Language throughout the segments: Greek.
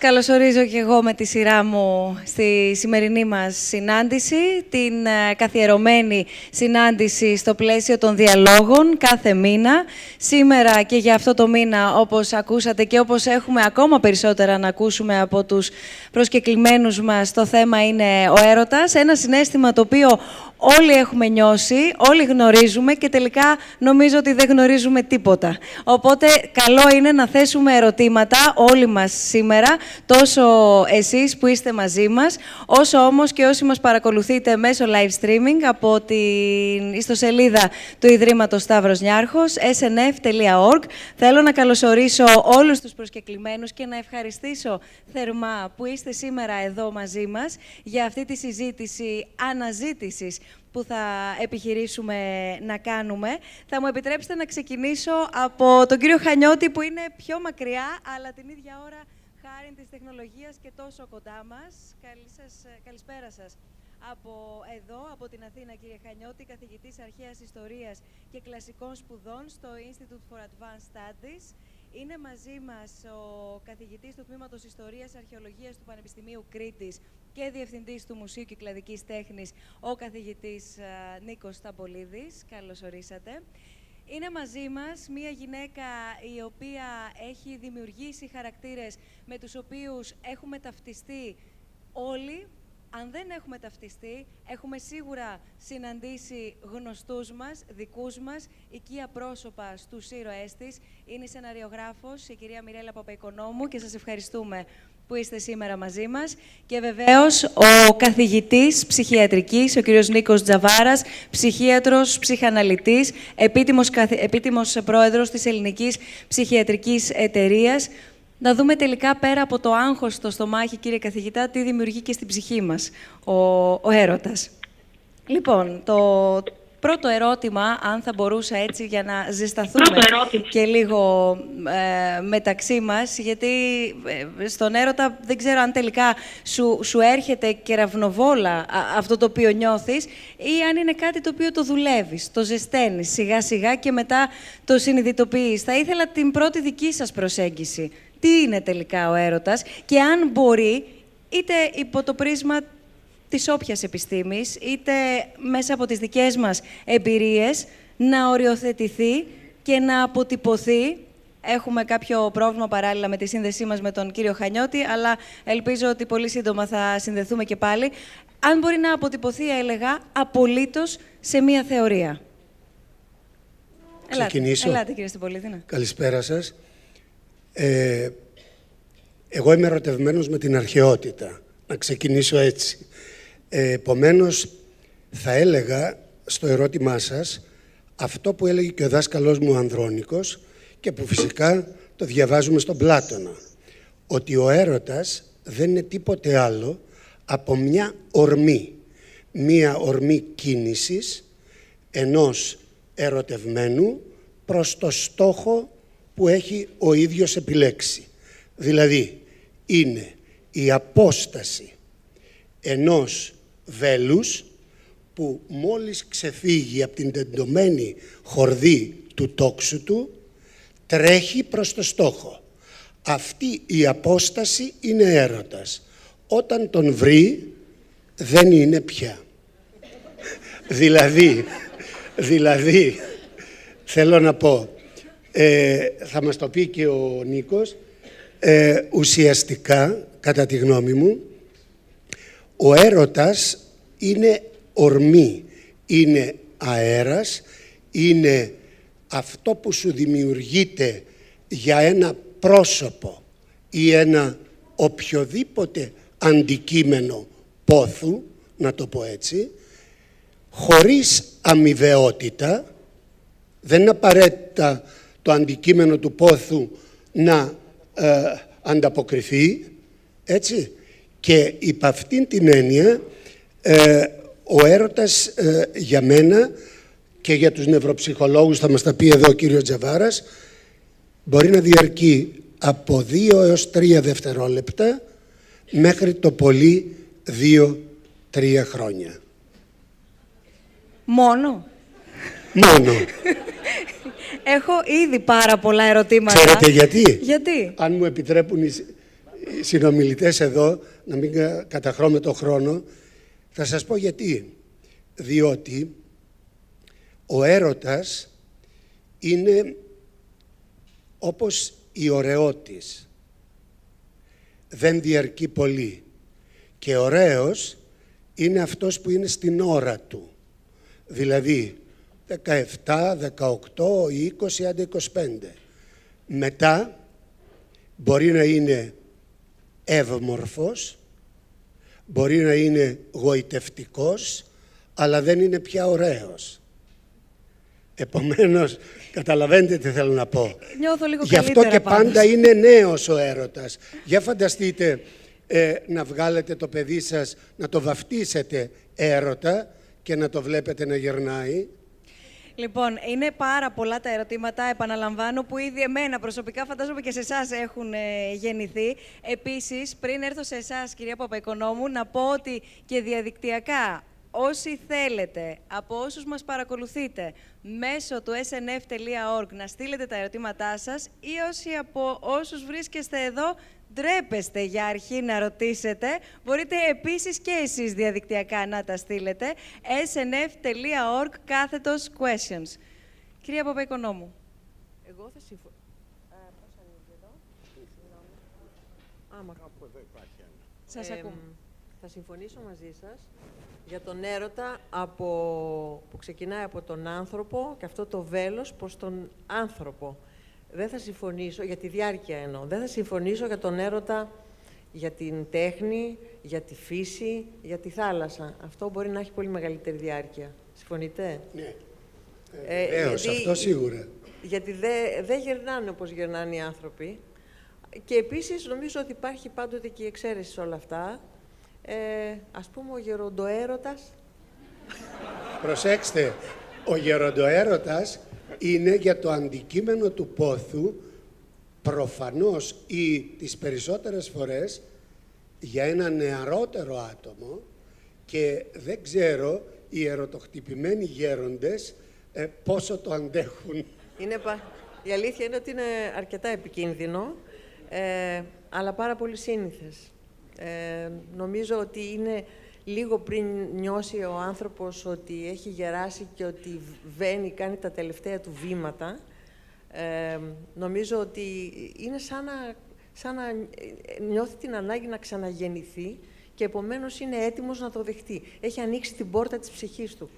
Καλωσορίζω και εγώ με τη σειρά μου στη σημερινή μας συνάντηση, την καθιερωμένη συνάντηση στο πλαίσιο των διαλόγων κάθε μήνα. Σήμερα και για αυτό το μήνα, όπως ακούσατε και όπως έχουμε ακόμα περισσότερα να ακούσουμε από τους προσκεκλημένους μας, το θέμα είναι ο έρωτας. Ένα συναίσθημα το οποίο όλοι έχουμε νιώσει, όλοι γνωρίζουμε και τελικά νομίζω ότι δεν γνωρίζουμε τίποτα. Οπότε καλό είναι να θέσουμε ερωτήματα όλοι μας σήμερα, τόσο εσείς που είστε μαζί μας, όσο όμως και όσοι μας παρακολουθείτε μέσω live streaming από την ιστοσελίδα του Ιδρύματος Σταύρος Νιάρχος, snf.org. Θέλω να καλωσορίσω όλους τους προσκεκλημένους και να ευχαριστήσω θερμά που είστε σήμερα εδώ μαζί μας για αυτή τη συζήτηση αναζήτησης που θα επιχειρήσουμε να κάνουμε. Θα μου επιτρέψετε να ξεκινήσω από τον κύριο Χανιώτη, που είναι πιο μακριά, αλλά την ίδια ώρα χάρη της τεχνολογίας και τόσο κοντά μας. Καλησπέρα σας από εδώ, από την Αθήνα, κύριε Χανιώτη, καθηγητής Αρχαίας Ιστορίας και Κλασικών Σπουδών στο Institute for Advanced Studies. Είναι μαζί μας ο καθηγητής του Τμήματος Ιστορίας Αρχαιολογίας του Πανεπιστημίου Κρήτης και διευθυντής του Μουσείου Κυκλαδικής Τέχνης, ο καθηγητής Νίκος Σταμπολίδης. Καλώς ορίσατε. Είναι μαζί μας μία γυναίκα η οποία έχει δημιουργήσει χαρακτήρες με τους οποίους έχουμε ταυτιστεί όλοι. Αν δεν έχουμε ταυτιστεί, έχουμε σίγουρα συναντήσει γνωστούς μας, δικούς μας, οικία πρόσωπα στους ήρωές της. Είναι η σεναριογράφος, η κυρία Μιρέλα Παπαϊκονόμου, και σας ευχαριστούμε που είστε σήμερα μαζί μας. Και βεβαίως ο καθηγητής ψυχιατρικής, ο κύριος Νίκος Τζαβάρας, ψυχίατρος, ψυχαναλυτής, επίτιμος πρόεδρος της Ελληνικής Ψυχιατρικής Εταιρείας. Να δούμε τελικά, πέρα από το άγχος στο στομάχι, κύριε καθηγητά, τι δημιουργεί και στην ψυχή μας ο έρωτας. Λοιπόν, το πρώτο ερώτημα, αν θα μπορούσα έτσι για να ζεσταθούμε και λίγο μεταξύ μας, γιατί στον έρωτα δεν ξέρω αν τελικά σου έρχεται κεραυνοβόλα αυτό το οποίο νιώθεις ή αν είναι κάτι το οποίο το δουλεύεις, το ζεσταίνεις σιγά σιγά και μετά το συνειδητοποιείς. Θα ήθελα την πρώτη δική σας προσέγγιση. Τι είναι τελικά ο έρωτας και αν μπορεί, είτε υπό το πρίσμα της όποιας επιστήμης, είτε μέσα από τις δικές μας εμπειρίες, να οριοθετηθεί και να αποτυπωθεί. Έχουμε κάποιο πρόβλημα παράλληλα με τη σύνδεσή μας με τον κύριο Χανιώτη, αλλά ελπίζω ότι πολύ σύντομα θα συνδεθούμε και πάλι. Αν μπορεί να αποτυπωθεί, έλεγα, απολύτως σε μία θεωρία. Ελάτε κύριε Σταμπολίδη. Καλησπέρα σας. Εγώ είμαι ερωτευμένος με την αρχαιότητα. Να ξεκινήσω έτσι. Επομένως, θα έλεγα στο ερώτημά σας αυτό που έλεγε και ο δάσκαλός μου Ανδρώνικος και που φυσικά το διαβάζουμε στον Πλάτωνα, ότι ο έρωτας δεν είναι τίποτε άλλο από μια ορμή. Μια ορμή κίνησης ενός ερωτευμένου προς το στόχο που έχει ο ίδιος επιλέξει. Δηλαδή, είναι η απόσταση ενός βέλους που μόλις ξεφύγει από την τεντωμένη χορδή του τόξου του, τρέχει προς το στόχο. Αυτή η απόσταση είναι έρωτας. Όταν τον βρει, δεν είναι πια. Δηλαδή, θέλω να πω, θα μας το πει και ο Νίκος, ουσιαστικά, κατά τη γνώμη μου, ο έρωτας είναι ορμή, είναι αέρας, είναι αυτό που σου δημιουργείται για ένα πρόσωπο ή ένα οποιοδήποτε αντικείμενο πόθου, να το πω έτσι, χωρίς αμοιβαιότητα. Δεν είναι απαραίτητα το αντικείμενο του πόθου να ανταποκριθεί, έτσι. Και υπ' αυτήν την έννοια, ο έρωτας για μένα και για τους νευροψυχολόγους, θα μας τα πει εδώ ο κύριος Τζαβάρας, μπορεί να διαρκεί από 2 έως 3 δευτερόλεπτα μέχρι το πολύ 2-3 χρόνια. Μόνο. Έχω ήδη πάρα πολλά ερωτήματα. Ξέρετε γιατί? Γιατί? Αν μου επιτρέπουν οι συνομιλητές εδώ, να μην καταχρώμε το χρόνο. Θα σας πω γιατί. Διότι ο έρωτας είναι όπως η ωραιότης. Δεν διαρκεί πολύ. Και ωραίος είναι αυτός που είναι στην ώρα του. Δηλαδή 17, 18, 20, άντε 25. Μετά μπορεί να είναι εύμορφος, μπορεί να είναι γοητευτικός, αλλά δεν είναι πια ωραίος. Επομένως, καταλαβαίνετε τι θέλω να πω. Νιώθω λίγο Γι' αυτό καλύτερα και πάντως. πάντα είναι νέος ο έρωτας. Για φανταστείτε να βγάλετε το παιδί σας, να το βαφτίσετε έρωτα και να το βλέπετε να γερνάει. Λοιπόν, είναι πάρα πολλά τα ερωτήματα, επαναλαμβάνω, που ήδη εμένα προσωπικά φαντάζομαι και σε εσάς έχουν γεννηθεί. Επίσης, πριν έρθω σε εσάς, κυρία Παπαϊκονόμου, να πω ότι και διαδικτυακά, όσοι θέλετε, από όσους μας παρακολουθείτε, μέσω του snf.org να στείλετε τα ερωτήματά σας ή από όσους βρίσκεστε εδώ, ντρέπεστε για αρχή να ρωτήσετε, μπορείτε επίσης και εσείς διαδικτυακά να τα στείλετε. snf.org/questions. Κυρία Παπαϊκονόμου. Εγώ θα συμφωνήσω. Πώς ανοίγει εδώ. Άμα κάπου εδώ υπάρχει ένα. Σας ακούμε. Θα συμφωνήσω μαζί σας για τον έρωτα που ξεκινάει από τον άνθρωπο και αυτό το βέλος προς τον άνθρωπο. Δεν θα συμφωνήσω, για τη διάρκεια εννοώ, δεν θα συμφωνήσω για τον έρωτα για την τέχνη, για τη φύση, για τη θάλασσα. Αυτό μπορεί να έχει πολύ μεγαλύτερη διάρκεια. Συμφωνείτε? Ναι. Αυτό σίγουρα. Γιατί δεν γερνάνε όπως γερνάνε οι άνθρωποι. Και επίσης νομίζω ότι υπάρχει πάντοτε και η εξαίρεση σε όλα αυτά. Ας πούμε ο γεροντοέρωτας. Προσέξτε, ο γεροντοέρωτας είναι για το αντικείμενο του πόθου, προφανώς ή τις περισσότερες φορές για ένα νεαρότερο άτομο, και δεν ξέρω οι ερωτοχτυπημένοι γέροντες πόσο το αντέχουν. Η αλήθεια είναι ότι είναι αρκετά επικίνδυνο, αλλά πάρα πολύ σύνηθες. Νομίζω ότι είναι λίγο πριν νιώσει ο άνθρωπος ότι έχει γεράσει και ότι βαίνει, κάνει τα τελευταία του βήματα. Νομίζω ότι είναι σαν να νιώθει την ανάγκη να ξαναγεννηθεί και επομένως είναι έτοιμος να το δεχτεί. Έχει ανοίξει την πόρτα της ψυχής του.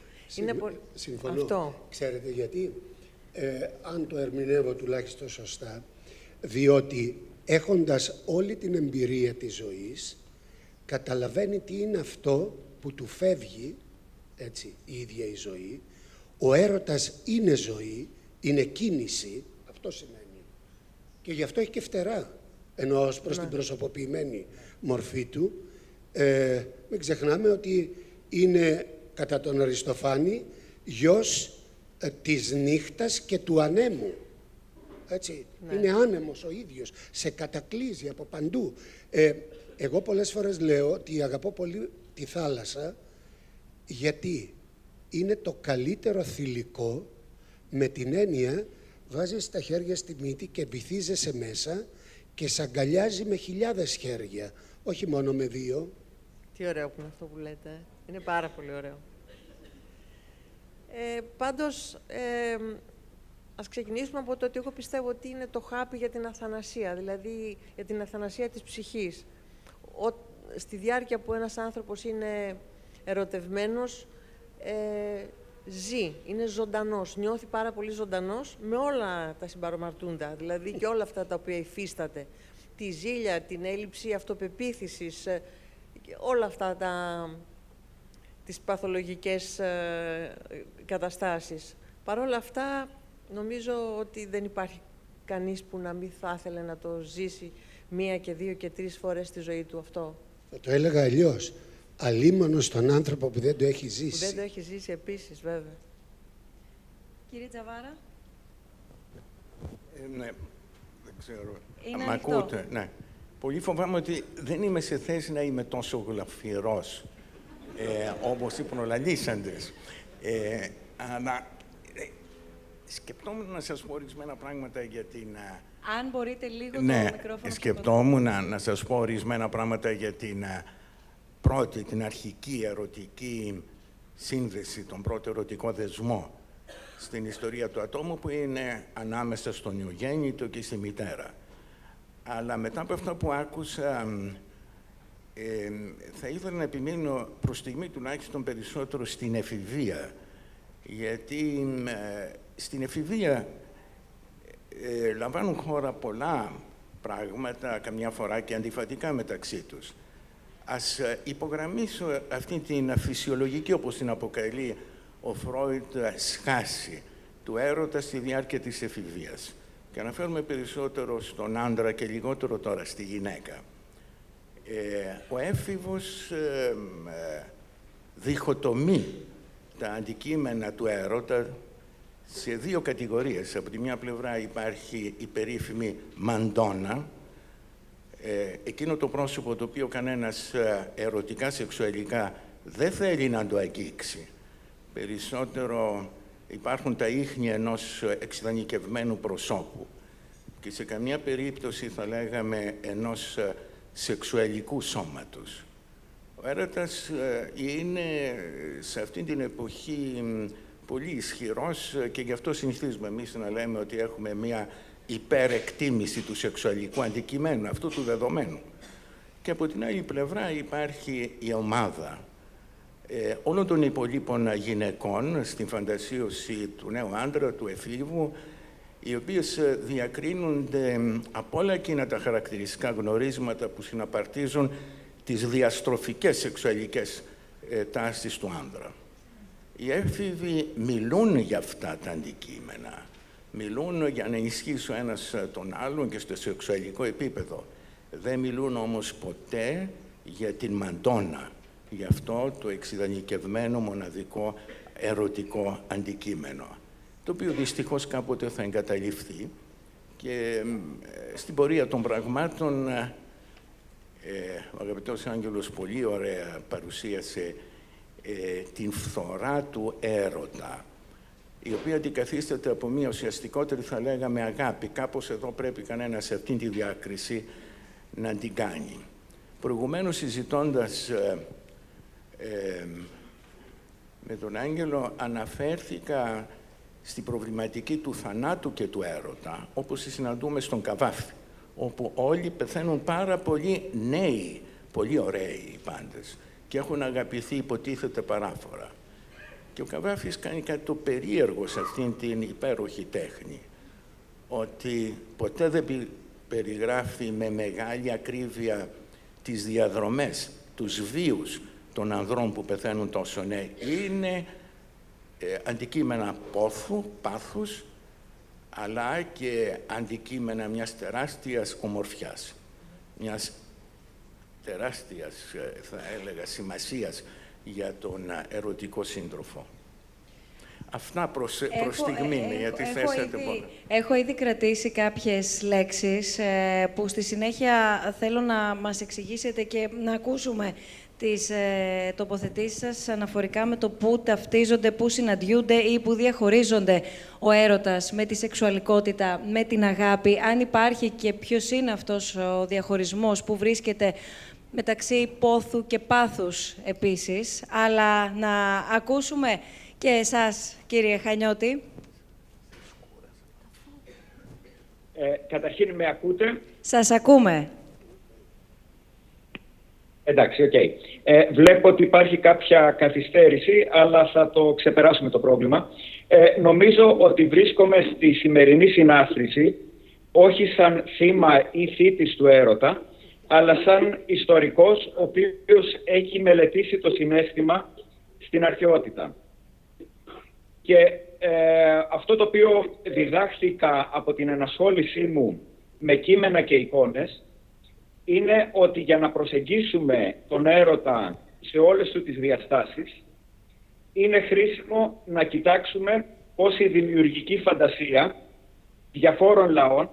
Συμφωνώ. Αυτό. Ξέρετε γιατί? Αν το ερμηνεύω τουλάχιστον σωστά, διότι έχοντας όλη την εμπειρία της ζωής, καταλαβαίνει τι είναι αυτό που του φεύγει, έτσι, η ίδια η ζωή. Ο έρωτας είναι ζωή, είναι κίνηση, αυτό σημαίνει. Και γι' αυτό έχει και φτερά, ενώ ως προς την προσωποποιημένη μορφή του. Μην ξεχνάμε ότι είναι, κατά τον Αριστοφάνη, γιος της νύχτας και του ανέμου. Έτσι. Ναι. Είναι άνεμος ο ίδιος, σε κατακλείζει από παντού. Εγώ πολλές φορές λέω ότι αγαπώ πολύ τη θάλασσα, γιατί είναι το καλύτερο θηλυκό, με την έννοια βάζεις τα χέρια στη μύτη και βυθίζεσαι μέσα και σ' αγκαλιάζει με χιλιάδες χέρια, όχι μόνο με δύο. Τι ωραίο που είναι αυτό που λέτε. Είναι πάρα πολύ ωραίο. Πάντως, ας ξεκινήσουμε από το ότι εγώ πιστεύω ότι είναι το χάπι για την αθανασία, δηλαδή για την αθανασία της ψυχής. Στη διάρκεια που ένας άνθρωπος είναι ερωτευμένος, ζει, είναι ζωντανός, νιώθει πάρα πολύ ζωντανός με όλα τα συμπαρομαρτούντα, δηλαδή και όλα αυτά τα οποία υφίσταται. Τη ζήλια, την έλλειψη αυτοπεποίθησης, όλα αυτά τις παθολογικές καταστάσεις. Παρ' όλα αυτά, νομίζω ότι δεν υπάρχει κανείς που να μην θα ήθελε να το ζήσει 1 και 2 και 3 φορές στη ζωή του αυτό. Θα το έλεγα αλλιώς. Αλίμονος στον άνθρωπο που δεν το έχει ζήσει. Που δεν το έχει ζήσει επίσης, βέβαια. Κύριε Τζαβάρα. Ναι, δεν ξέρω. Είναι Μ' ακούτε? Ναι. Πολύ φοβάμαι ότι δεν είμαι σε θέση να είμαι τόσο γλαφυρός, όπως οι προλαλήσαντες. Αλλά σκεπτόμουν να σας πω ορισμένα πράγματα για την Αν μπορείτε λίγο το Ναι, μικρόφωνο. σκεπτόμουν να σας πω ορισμένα πράγματα για την πρώτη, την αρχική ερωτική σύνδεση, τον πρώτο ερωτικό δεσμό στην ιστορία του ατόμου, που είναι ανάμεσα στον νεογέννητο και στη μητέρα. Αλλά μετά από αυτά που άκουσα, θα ήθελα να επιμείνω προς στιγμή τουλάχιστον περισσότερο στην εφηβεία. Γιατί στην εφηβεία λαμβάνουν χώρα πολλά πράγματα, καμιά φορά και αντιφατικά μεταξύ τους. Ας υπογραμμίσω αυτή την φυσιολογική, όπως την αποκαλεί ο Φρόιντ, σχάση του έρωτα στη διάρκεια της εφηβείας. Και αναφέρουμε περισσότερο στον άντρα και λιγότερο τώρα στη γυναίκα. Ο έφηβος διχοτομεί τα αντικείμενα του έρωτα σε δύο κατηγορίες. Από τη μια πλευρά υπάρχει η περίφημη μαντόνα, εκείνο το πρόσωπο το οποίο κανένας ερωτικά, σεξουαλικά δεν θέλει να το αγγίξει. Περισσότερο υπάρχουν τα ίχνη ενός εξειδανικευμένου προσώπου και σε καμιά περίπτωση θα λέγαμε ενός σεξουαλικού σώματος. Ο έρωτας είναι σε αυτή την εποχή πολύ ισχυρός και γι' αυτό συνηθίζουμε εμείς να λέμε ότι έχουμε μια υπερεκτίμηση του σεξουαλικού αντικειμένου, αυτού του δεδομένου. Και από την άλλη πλευρά υπάρχει η ομάδα όλων των υπολείπων γυναικών στην φαντασίωση του νέου άντρα, του εφήβου, οι οποίες διακρίνονται από όλα εκείνα τα χαρακτηριστικά γνωρίσματα που συναπαρτίζουν τις διαστροφικές σεξουαλικές τάσεις του άντρα. Οι έφηβοι μιλούν για αυτά τα αντικείμενα. Μιλούν για να ενισχύσουν ένας τον άλλον και στο σεξουαλικό επίπεδο. Δεν μιλούν όμως ποτέ για την μαντόνα, για αυτό το εξειδανικευμένο μοναδικό ερωτικό αντικείμενο, το οποίο δυστυχώς κάποτε θα εγκαταλειφθεί και στην πορεία των πραγμάτων ο αγαπητός Άγγελος πολύ ωραία παρουσίασε την φθορά του έρωτα, η οποία αντικαθίσταται από μια ουσιαστικότερη, θα λέγαμε, αγάπη. Κάπως εδώ πρέπει κανένας σε αυτήν τη διάκριση να την κάνει. Προηγουμένως, συζητώντας με τον Άγγελο, αναφέρθηκα στην προβληματική του θανάτου και του έρωτα, όπως τη συναντούμε στον Καβάφη, όπου όλοι πεθαίνουν πάρα πολύ νέοι, πολύ ωραίοι οι πάντες, και έχουν αγαπηθεί υποτίθεται παράφορα. Και ο Καβάφης κάνει κάτι το περίεργο σε αυτήν την υπέροχη τέχνη, ότι ποτέ δεν περιγράφει με μεγάλη ακρίβεια τις διαδρομές, τους βίους των ανδρών που πεθαίνουν τόσο νέοι. Είναι αντικείμενα πάθους, αλλά και αντικείμενα μιας τεράστιας ομορφιάς, μιας τεράστιας, θα έλεγα, σημασίας για τον ερωτικό σύντροφο. Αυτά προς στιγμή, γιατί θέσατε πολλά. Έχω ήδη κρατήσει κάποιες λέξεις που στη συνέχεια θέλω να μας εξηγήσετε και να ακούσουμε τις τοποθετήσεις σας αναφορικά με το πού ταυτίζονται, πού συναντιούνται ή πού διαχωρίζονται ο έρωτας με τη σεξουαλικότητα, με την αγάπη. Αν υπάρχει και ποιος είναι αυτός ο διαχωρισμός, που βρίσκεται μεταξύ πόθου και πάθους επίσης. Αλλά να ακούσουμε και εσάς, κύριε Χανιώτη. Καταρχήν, με ακούτε? Σας ακούμε. Εντάξει, οκ. Βλέπω ότι υπάρχει κάποια καθυστέρηση, αλλά θα το ξεπεράσουμε το πρόβλημα. Νομίζω ότι βρίσκομαι στη σημερινή συνάθρηση, όχι σαν θύμα ή θήτης του έρωτα, αλλά σαν ιστορικός, ο οποίος έχει μελετήσει το συναίσθημα στην αρχαιότητα. Και αυτό το οποίο διδάχθηκα από την ενασχόλησή μου με κείμενα και εικόνες, είναι ότι για να προσεγγίσουμε τον έρωτα σε όλες του τις διαστάσεις, είναι χρήσιμο να κοιτάξουμε πώς η δημιουργική φαντασία διαφόρων λαών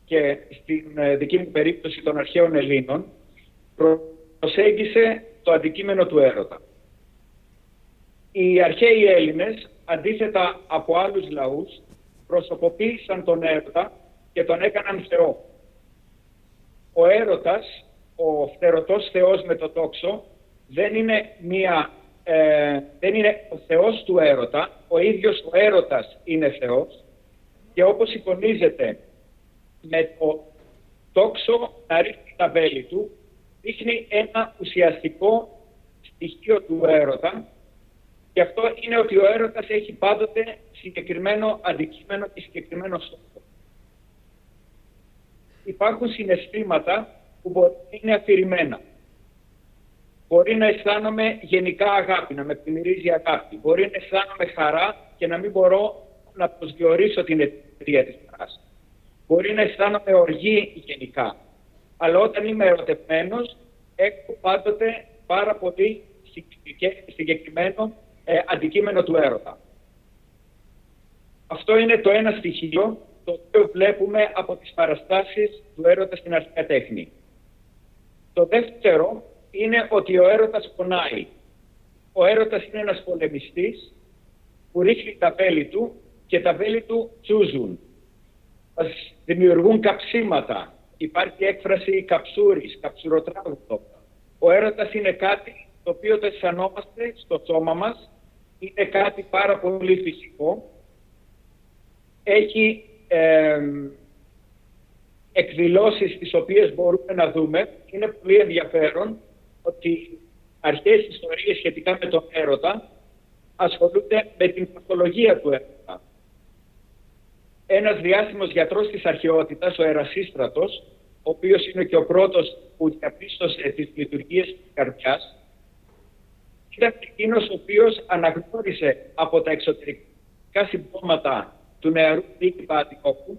και στην δική μου περίπτωση των αρχαίων Ελλήνων προσέγγισε το αντικείμενο του έρωτα. Οι αρχαίοι Έλληνες, αντίθετα από άλλους λαούς, προσωποποίησαν τον έρωτα και τον έκαναν Θεό. Ο έρωτας, ο φτερωτός Θεός με το τόξο, δεν είναι ο Θεός του έρωτα, ο ίδιος ο έρωτας είναι Θεός, και όπως εικονίζεται με το τόξο να ρίχνει τα βέλη του, δείχνει ένα ουσιαστικό στοιχείο του έρωτα, και αυτό είναι ότι ο έρωτας έχει πάντοτε συγκεκριμένο αντικείμενο και συγκεκριμένο στόχο. Υπάρχουν συναισθήματα που μπορεί να είναι αφηρημένα. Μπορεί να αισθάνομαι γενικά αγάπη, να με πλημμυρίζει αγάπη. Μπορεί να αισθάνομαι χαρά και να μην μπορώ να προσδιορίσω την αιτία της χαράς. Μπορεί να αισθάνομαι οργή γενικά. Αλλά όταν είμαι ερωτευμένος, έχω πάντοτε πάρα πολύ συγκεκριμένο αντικείμενο του έρωτα. Αυτό είναι το ένα στοιχείο το οποίο βλέπουμε από τις παραστάσεις του έρωτα στην αρχαία τέχνη. Το δεύτερο είναι ότι ο έρωτας πονάει. Ο έρωτας είναι ένας πολεμιστής που ρίχνει τα βέλη του και τα βέλη του τσούζουν. Δημιουργούν καψίματα. Υπάρχει έκφραση καψούρης, καψουροτράγουδο. Ο έρωτας είναι κάτι το οποίο το αισθανόμαστε στο σώμα μας. Είναι κάτι πάρα πολύ φυσικό. Έχει εκδηλώσεις τις οποίες μπορούμε να δούμε. Είναι πολύ ενδιαφέρον ότι αρχαίες ιστορίες σχετικά με τον έρωτα ασχολούνται με την παθολογία του έρωτα. Ένας διάσημος γιατρός της αρχαιότητας, ο Ερασίστρατος, ο οποίος είναι και ο πρώτος που διαπίστωσε τις λειτουργίες της καρδιάς, ήταν εκείνος ο οποίος αναγνώρισε από τα εξωτερικά συμπτώματα του νεαρού δίκηπα Αντιόχου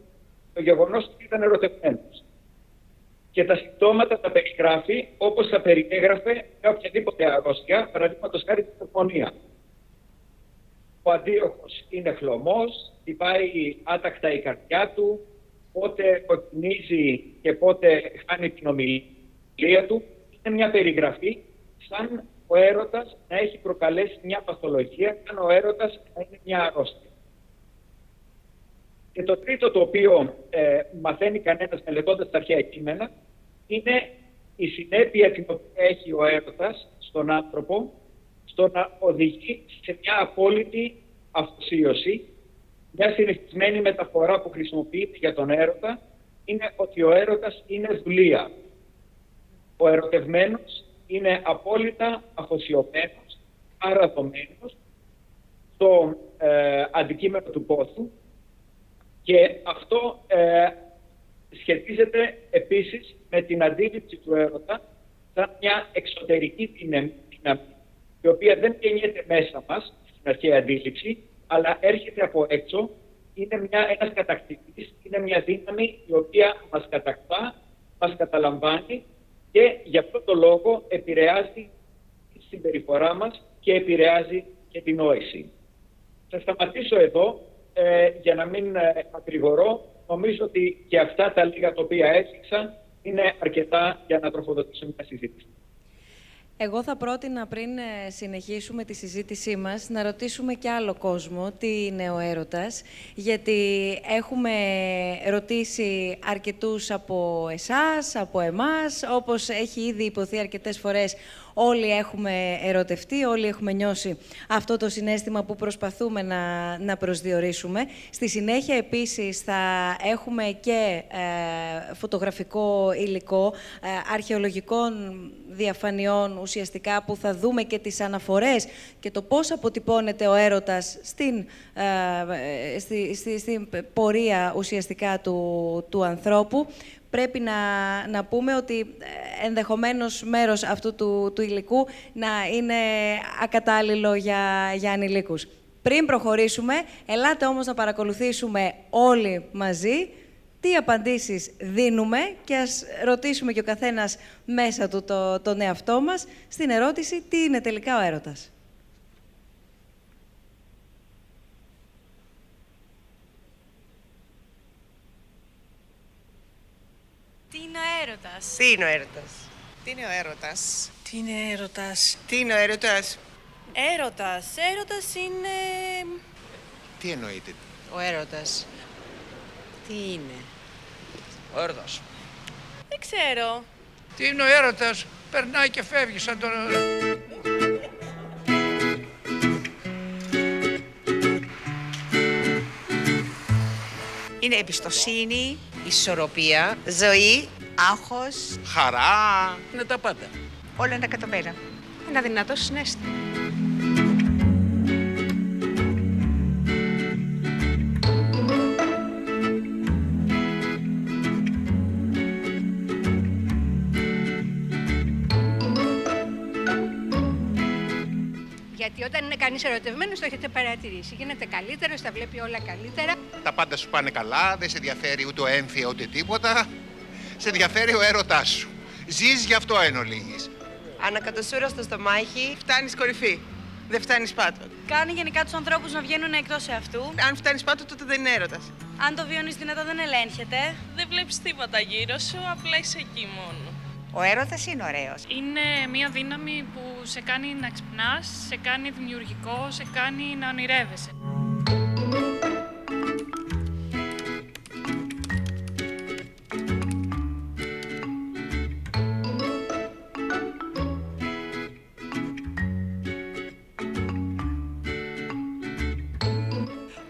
το γεγονός ότι ήταν ερωτευμένος. Και τα συμπτώματα τα περιγράφει όπως θα περιέγραφε με οποιαδήποτε αρρώστια, παραδείγματος χάρη τη πνευμονία. Ο Αντίοχος είναι χλωμός, χτυπάει άτακτα η καρδιά του, πότε κοκκινίζει και πότε χάνει την ομιλία του. Είναι μια περιγραφή σαν ο έρωτας να έχει προκαλέσει μια παθολογία, σαν ο έρωτας να είναι μια αρρώστια. Και το τρίτο το οποίο μαθαίνει κανένας μελετώντας τα αρχαία κείμενα είναι η συνέπεια την οποία έχει ο έρωτας στον άνθρωπο στο να οδηγεί σε μια απόλυτη αφοσίωση. Μια συνηθισμένη μεταφορά που χρησιμοποιείται για τον έρωτα είναι ότι ο έρωτας είναι δουλεία. Ο ερωτευμένος είναι απόλυτα αφοσιωμένος, παραδομένος στο αντικείμενο του πόθου, και αυτό σχετίζεται επίσης με την αντίληψη του έρωτα σαν μια εξωτερική δύναμη, η οποία δεν γεννιέται μέσα μας στην αρχαία αντίληψη, αλλά έρχεται από έξω, είναι ένας κατακτητής, είναι μια δύναμη η οποία μας κατακτά, μας καταλαμβάνει και γι' αυτό το λόγο επηρεάζει τη συμπεριφορά μας και επηρεάζει και την νόηση. Θα σταματήσω εδώ για να μην ακρηγορώ. Νομίζω ότι και αυτά τα λίγα τα οποία έθιξα είναι αρκετά για να τροφοδοτήσω μια συζήτηση. Εγώ θα πρότεινα πριν συνεχίσουμε τη συζήτησή μας να ρωτήσουμε και άλλο κόσμο τι είναι ο έρωτας, γιατί έχουμε ρωτήσει αρκετούς από εσάς, από εμάς, όπως έχει ήδη υποθεί αρκετές φορές. Όλοι έχουμε ερωτευτεί, όλοι έχουμε νιώσει αυτό το συναίσθημα που προσπαθούμε να προσδιορίσουμε. Στη συνέχεια, επίσης, θα έχουμε και φωτογραφικό υλικό, αρχαιολογικών διαφανειών ουσιαστικά, που θα δούμε και τις αναφορές και το πώς αποτυπώνεται ο έρωτας στην πορεία ουσιαστικά του ανθρώπου. Πρέπει να πούμε ότι ενδεχομένως μέρος αυτού του υλικού να είναι ακατάλληλο για ανηλίκους. Πριν προχωρήσουμε, ελάτε όμως να παρακολουθήσουμε όλοι μαζί τι απαντήσεις δίνουμε και ας ρωτήσουμε και ο καθένας μέσα του τον εαυτό μας στην ερώτηση τι είναι τελικά ο έρωτας. Τι είναι ο έρωτας? Τι είναι ο έρωτας? Τι είναι ο έρωτας? Τι είναι έρωτας? Τι είναι ο έρωτας? Έρωτας είναι... Τι εννοείται? Ο έρωτας. Τι είναι? Ο έρωτας. Δεν ξέρω. Τι είναι ο έρωτας? Περνάει και φεύγει σαν τον... Είναι εμπιστοσύνη, ισορροπία, ζωή, άγχος. Χαρά. Είναι τα πάντα. Όλα είναι καταμένα. Ένα δυνατό συναίσθημα. Γιατί όταν είναι κανείς ερωτευμένος, το έχετε παρατηρήσει. Γίνεται καλύτερος, τα βλέπει όλα καλύτερα. Τα πάντα σου πάνε καλά, δεν σε ενδιαφέρει ούτε ο έμφυα ούτε τίποτα. Σε ενδιαφέρει ο έρωτάς σου. Ζεις γι' αυτό εν ολίγης. Ανακατοσούρα στο στομάχι, φτάνεις κορυφή. Δεν φτάνεις πάτο. Κάνει γενικά τους ανθρώπους να βγαίνουν εκτός εαυτού. Αν φτάνεις πάτο, τότε δεν είναι έρωτας. Αν το βιώνεις δυνατά δεν ελέγχεται. Δεν βλέπεις τίποτα γύρω σου, απλά είσαι εκεί μόνο. Ο έρωτας είναι ωραίος. Είναι μια δύναμη που σε κάνει να ξυπνάς, σε κάνει δημιουργικό, σε κάνει να ονειρεύεσαι.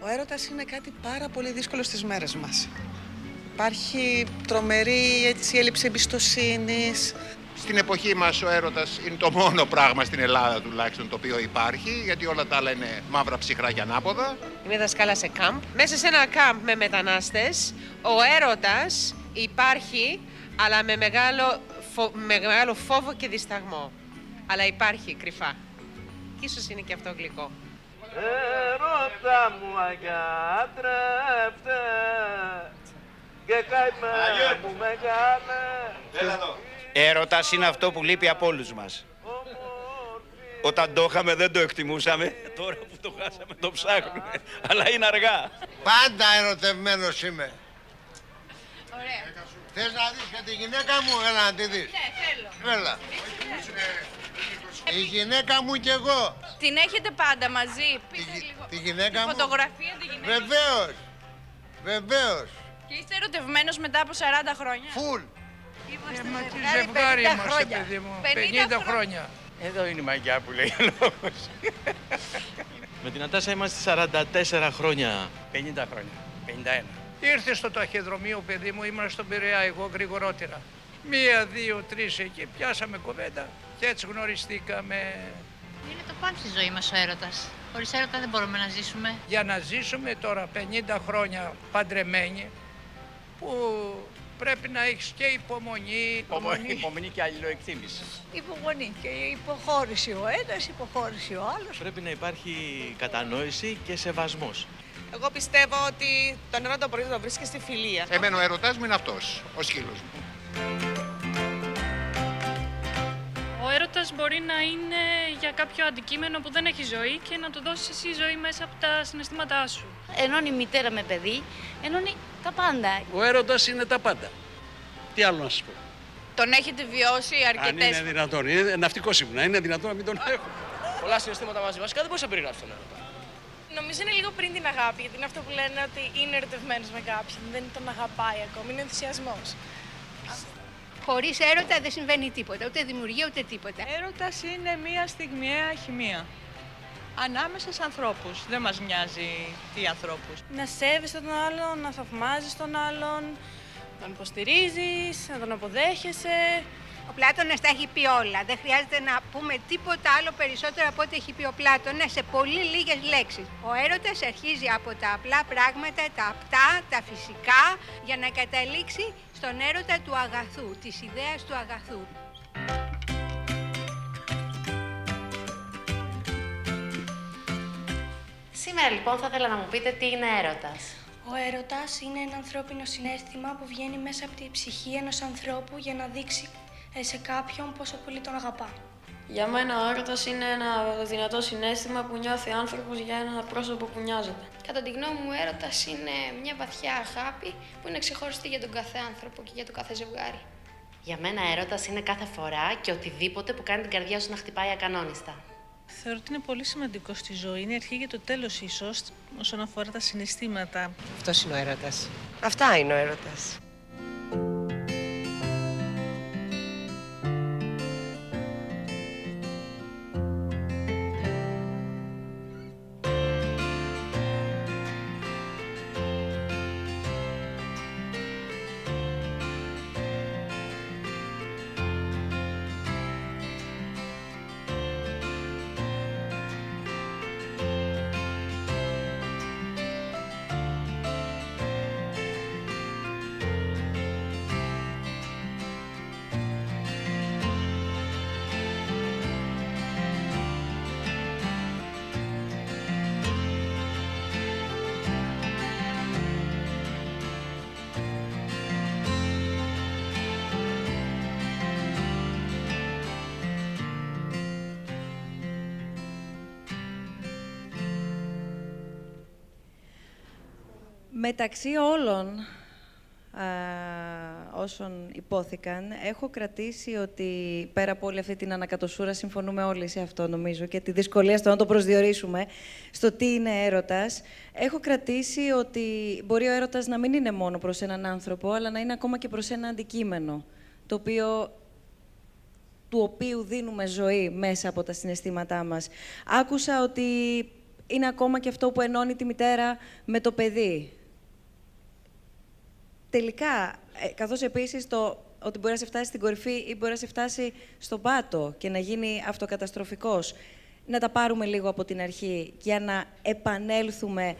Ο έρωτας είναι κάτι πάρα πολύ δύσκολο στις μέρες μας. Υπάρχει τρομερή έλλειψη εμπιστοσύνης. Στην εποχή μας ο έρωτας είναι το μόνο πράγμα στην Ελλάδα τουλάχιστον το οποίο υπάρχει, γιατί όλα τα άλλα είναι μαύρα ψυχρά και ανάποδα. Είμαι δασκάλα σε κάμπ. Μέσα σε ένα κάμπ με μετανάστες, ο έρωτας υπάρχει, αλλά με μεγάλο φόβο και δισταγμό. Αλλά υπάρχει κρυφά. Και ίσως είναι και αυτό γλυκό. Έρωτα μου αγιάτρευτε και καημέ μου μεγάλε. Έρωτας είναι αυτό που λείπει από όλους μας. Όταν το είχαμε δεν το εκτιμούσαμε, τώρα που το χάσαμε το ψάχνουμε, αλλά είναι αργά. Πάντα ερωτευμένος είμαι. Ωραία. Θες να δεις και τη γυναίκα μου, έλα να τη δεις. Ναι, θέλω. Έλα. Η γυναίκα μου κι εγώ. Την έχετε πάντα μαζί. Πείτε λίγο. Τη γυναίκα μου. Φωτογραφία τη γυναίκα. Βεβαίως. Βεβαίως. Και είστε ερωτευμένος μετά από 40 χρόνια. Φουλ. Είμαστε ζευγάρι είμαστε, παιδί μου. 50 χρόνια. Εδώ είναι η μαγιά που λέει ο λόγος. Με την Νατάσα είμαστε 44 χρόνια. 50 χρόνια. 51. Ήρθε στο ταχυδρομείο, παιδί μου, ήμουν στον Πειραιά, εγώ γρηγορότερα. 1, 2, 3 εκεί, πιάσαμε κουβέντα και έτσι γνωριστήκαμε. Είναι το πάνω στη ζωή μας ο έρωτας. Χωρίς έρωτα δεν μπορούμε να ζήσουμε. Για να ζήσουμε τώρα 50 χρόνια παντρεμένοι, που πρέπει να έχεις και υπομονή. Υπομονή και αλληλοεκτίμηση. Υπομονή και υποχώρηση ο ένας, υποχώρηση ο άλλος. Πρέπει να υπάρχει κατανόηση και σεβασμός. Εγώ πιστεύω ότι τον έρωτα μπορείς να το βρεις και στη φιλία. Εμένα ο ερωτάς μου είναι αυτός, ο σκύλος μου. Ο έρωτας μπορεί να είναι για κάποιο αντικείμενο που δεν έχει ζωή και να του δώσεις εσύ ζωή μέσα από τα συναισθήματά σου. Ενώνει μητέρα με παιδί, ενώνει τα πάντα. Ο έρωτας είναι τα πάντα. Τι άλλο να σας πω. Τον έχετε βιώσει αρκετές. Αν είναι δυνατόν. Είναι ναυτικός ήμουνα. Είναι δυνατόν να μην τον έχω. Πολλά συναισθήματα μαζί μας και δεν μπορείς να περιγράψεις τον έρωτα. Νομίζω είναι λίγο πριν την αγάπη, γιατί είναι αυτό που λένε ότι είναι ερωτευμένος με κάποιον. Δεν τον αγαπάει ακόμη, είναι ενθουσιασμός. Χωρίς έρωτα δεν συμβαίνει τίποτα, ούτε δημιουργία ούτε τίποτα. Έρωτας είναι μια στιγμιαία χημεία. Ανάμεσα σε ανθρώπους. Δεν μας νοιάζει τι ανθρώπους. Να σέβεσαι τον άλλον, να θαυμάζεις τον άλλον, να τον υποστηρίζεις, να τον αποδέχεσαι. Ο Πλάτωνας τα έχει πει όλα. Δεν χρειάζεται να πούμε τίποτα άλλο περισσότερο από ό,τι έχει πει ο Πλάτωνας σε πολύ λίγες λέξεις. Ο έρωτας αρχίζει από τα απλά πράγματα, τα απτά, τα φυσικά, για να καταλήξει στον έρωτα του αγαθού, της ιδέας του αγαθού. Σήμερα λοιπόν θα ήθελα να μου πείτε τι είναι έρωτας. Ο έρωτας είναι ένα ανθρώπινο συναίσθημα που βγαίνει μέσα από τη ψυχή ενός ανθρώπου για να δείξει σε κάποιον πόσο πολύ τον αγαπά. Για μένα ο έρωτας είναι ένα δυνατό συναίσθημα που νιώθει άνθρωπος για ένα πρόσωπο που νοιάζεται. Κατά τη γνώμη μου, ο έρωτας είναι μια βαθιά αγάπη που είναι ξεχωριστή για τον κάθε άνθρωπο και για το κάθε ζευγάρι. Για μένα έρωτας είναι κάθε φορά και οτιδήποτε που κάνει την καρδιά σου να χτυπάει ακανόνιστα. Θεωρώ ότι είναι πολύ σημαντικό στη ζωή. Είναι η αρχή για το τέλος ίσως, όσον αφορά τα συναισθήματα. Αυτός είναι ο έρωτας. Αυτά είναι ο έρωτας. Μεταξύ όλων όσων υπόθηκαν, έχω κρατήσει ότι πέρα από όλη αυτή την ανακατοσούρα, συμφωνούμε όλοι σε αυτό νομίζω, και τη δυσκολία στο να το προσδιορίσουμε, στο τι είναι έρωτας, έχω κρατήσει ότι μπορεί ο έρωτας να μην είναι μόνο προς έναν άνθρωπο, αλλά να είναι ακόμα και προς ένα αντικείμενο, του οποίου δίνουμε ζωή μέσα από τα συναισθήματά μας. Άκουσα ότι είναι ακόμα και αυτό που ενώνει τη μητέρα με το παιδί. Τελικά, καθώς επίσης ότι μπορεί να σε φτάσει στην κορυφή ή μπορεί να σε φτάσει στον πάτο και να γίνει αυτοκαταστροφικός, να τα πάρουμε λίγο από την αρχή για να επανέλθουμε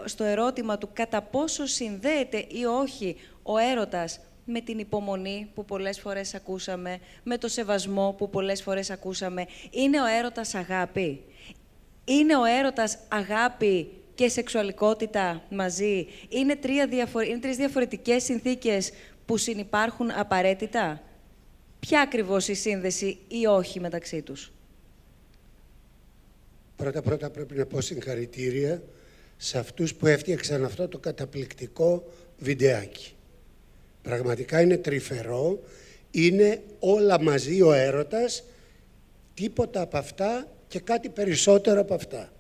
στο ερώτημα του κατά πόσο συνδέεται ή όχι ο έρωτας με την υπομονή που πολλές φορές ακούσαμε, με το σεβασμό που πολλές φορές ακούσαμε. Είναι ο έρωτας αγάπη? Είναι ο έρωτας αγάπη και σεξουαλικότητα μαζί? Είναι τρεις διαφορετικές συνθήκες που συνυπάρχουν απαραίτητα? Ποια ακριβώς η σύνδεση ή όχι μεταξύ τους? Πρώτα πρέπει να πω συγχαρητήρια σε αυτούς που έφτιαξαν αυτό το καταπληκτικό βιντεάκι. Πραγματικά είναι τρυφερό, είναι όλα μαζί ο έρωτας, τίποτα από αυτά και κάτι περισσότερο από αυτά.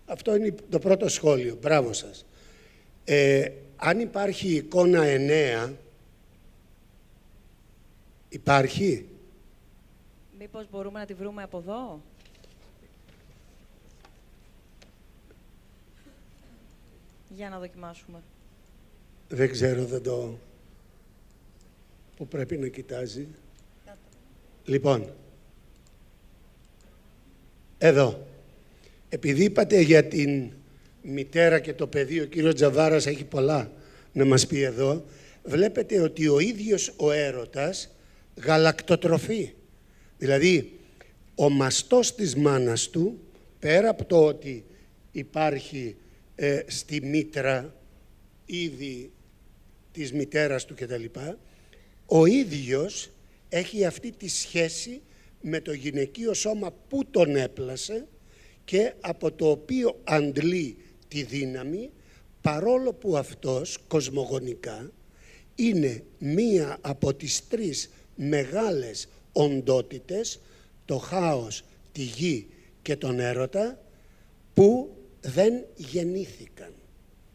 Αυτό είναι το πρώτο σχόλιο. Μπράβο σας. Αν υπάρχει εικόνα 9, υπάρχει? Μήπως μπορούμε να τη βρούμε από εδώ? Για να δοκιμάσουμε. Δεν ξέρω, που πρέπει να κοιτάζει. Λοιπόν, εδώ. Επειδή είπατε για την μητέρα και το παιδί, ο κύριος Τζαβάρας έχει πολλά να μας πει εδώ, βλέπετε ότι ο ίδιος ο έρωτας γαλακτοτροφεί. Δηλαδή, ο μαστός της μάνας του, πέρα από το ότι υπάρχει στη μήτρα ήδη της μητέρας του κτλ., ο ίδιος έχει αυτή τη σχέση με το γυναικείο σώμα που τον έπλασε και από το οποίο αντλεί τη δύναμη, παρόλο που αυτός κοσμογονικά είναι μία από τις τρεις μεγάλες οντότητες, το χάος, τη γη και τον έρωτα, που δεν γεννήθηκαν.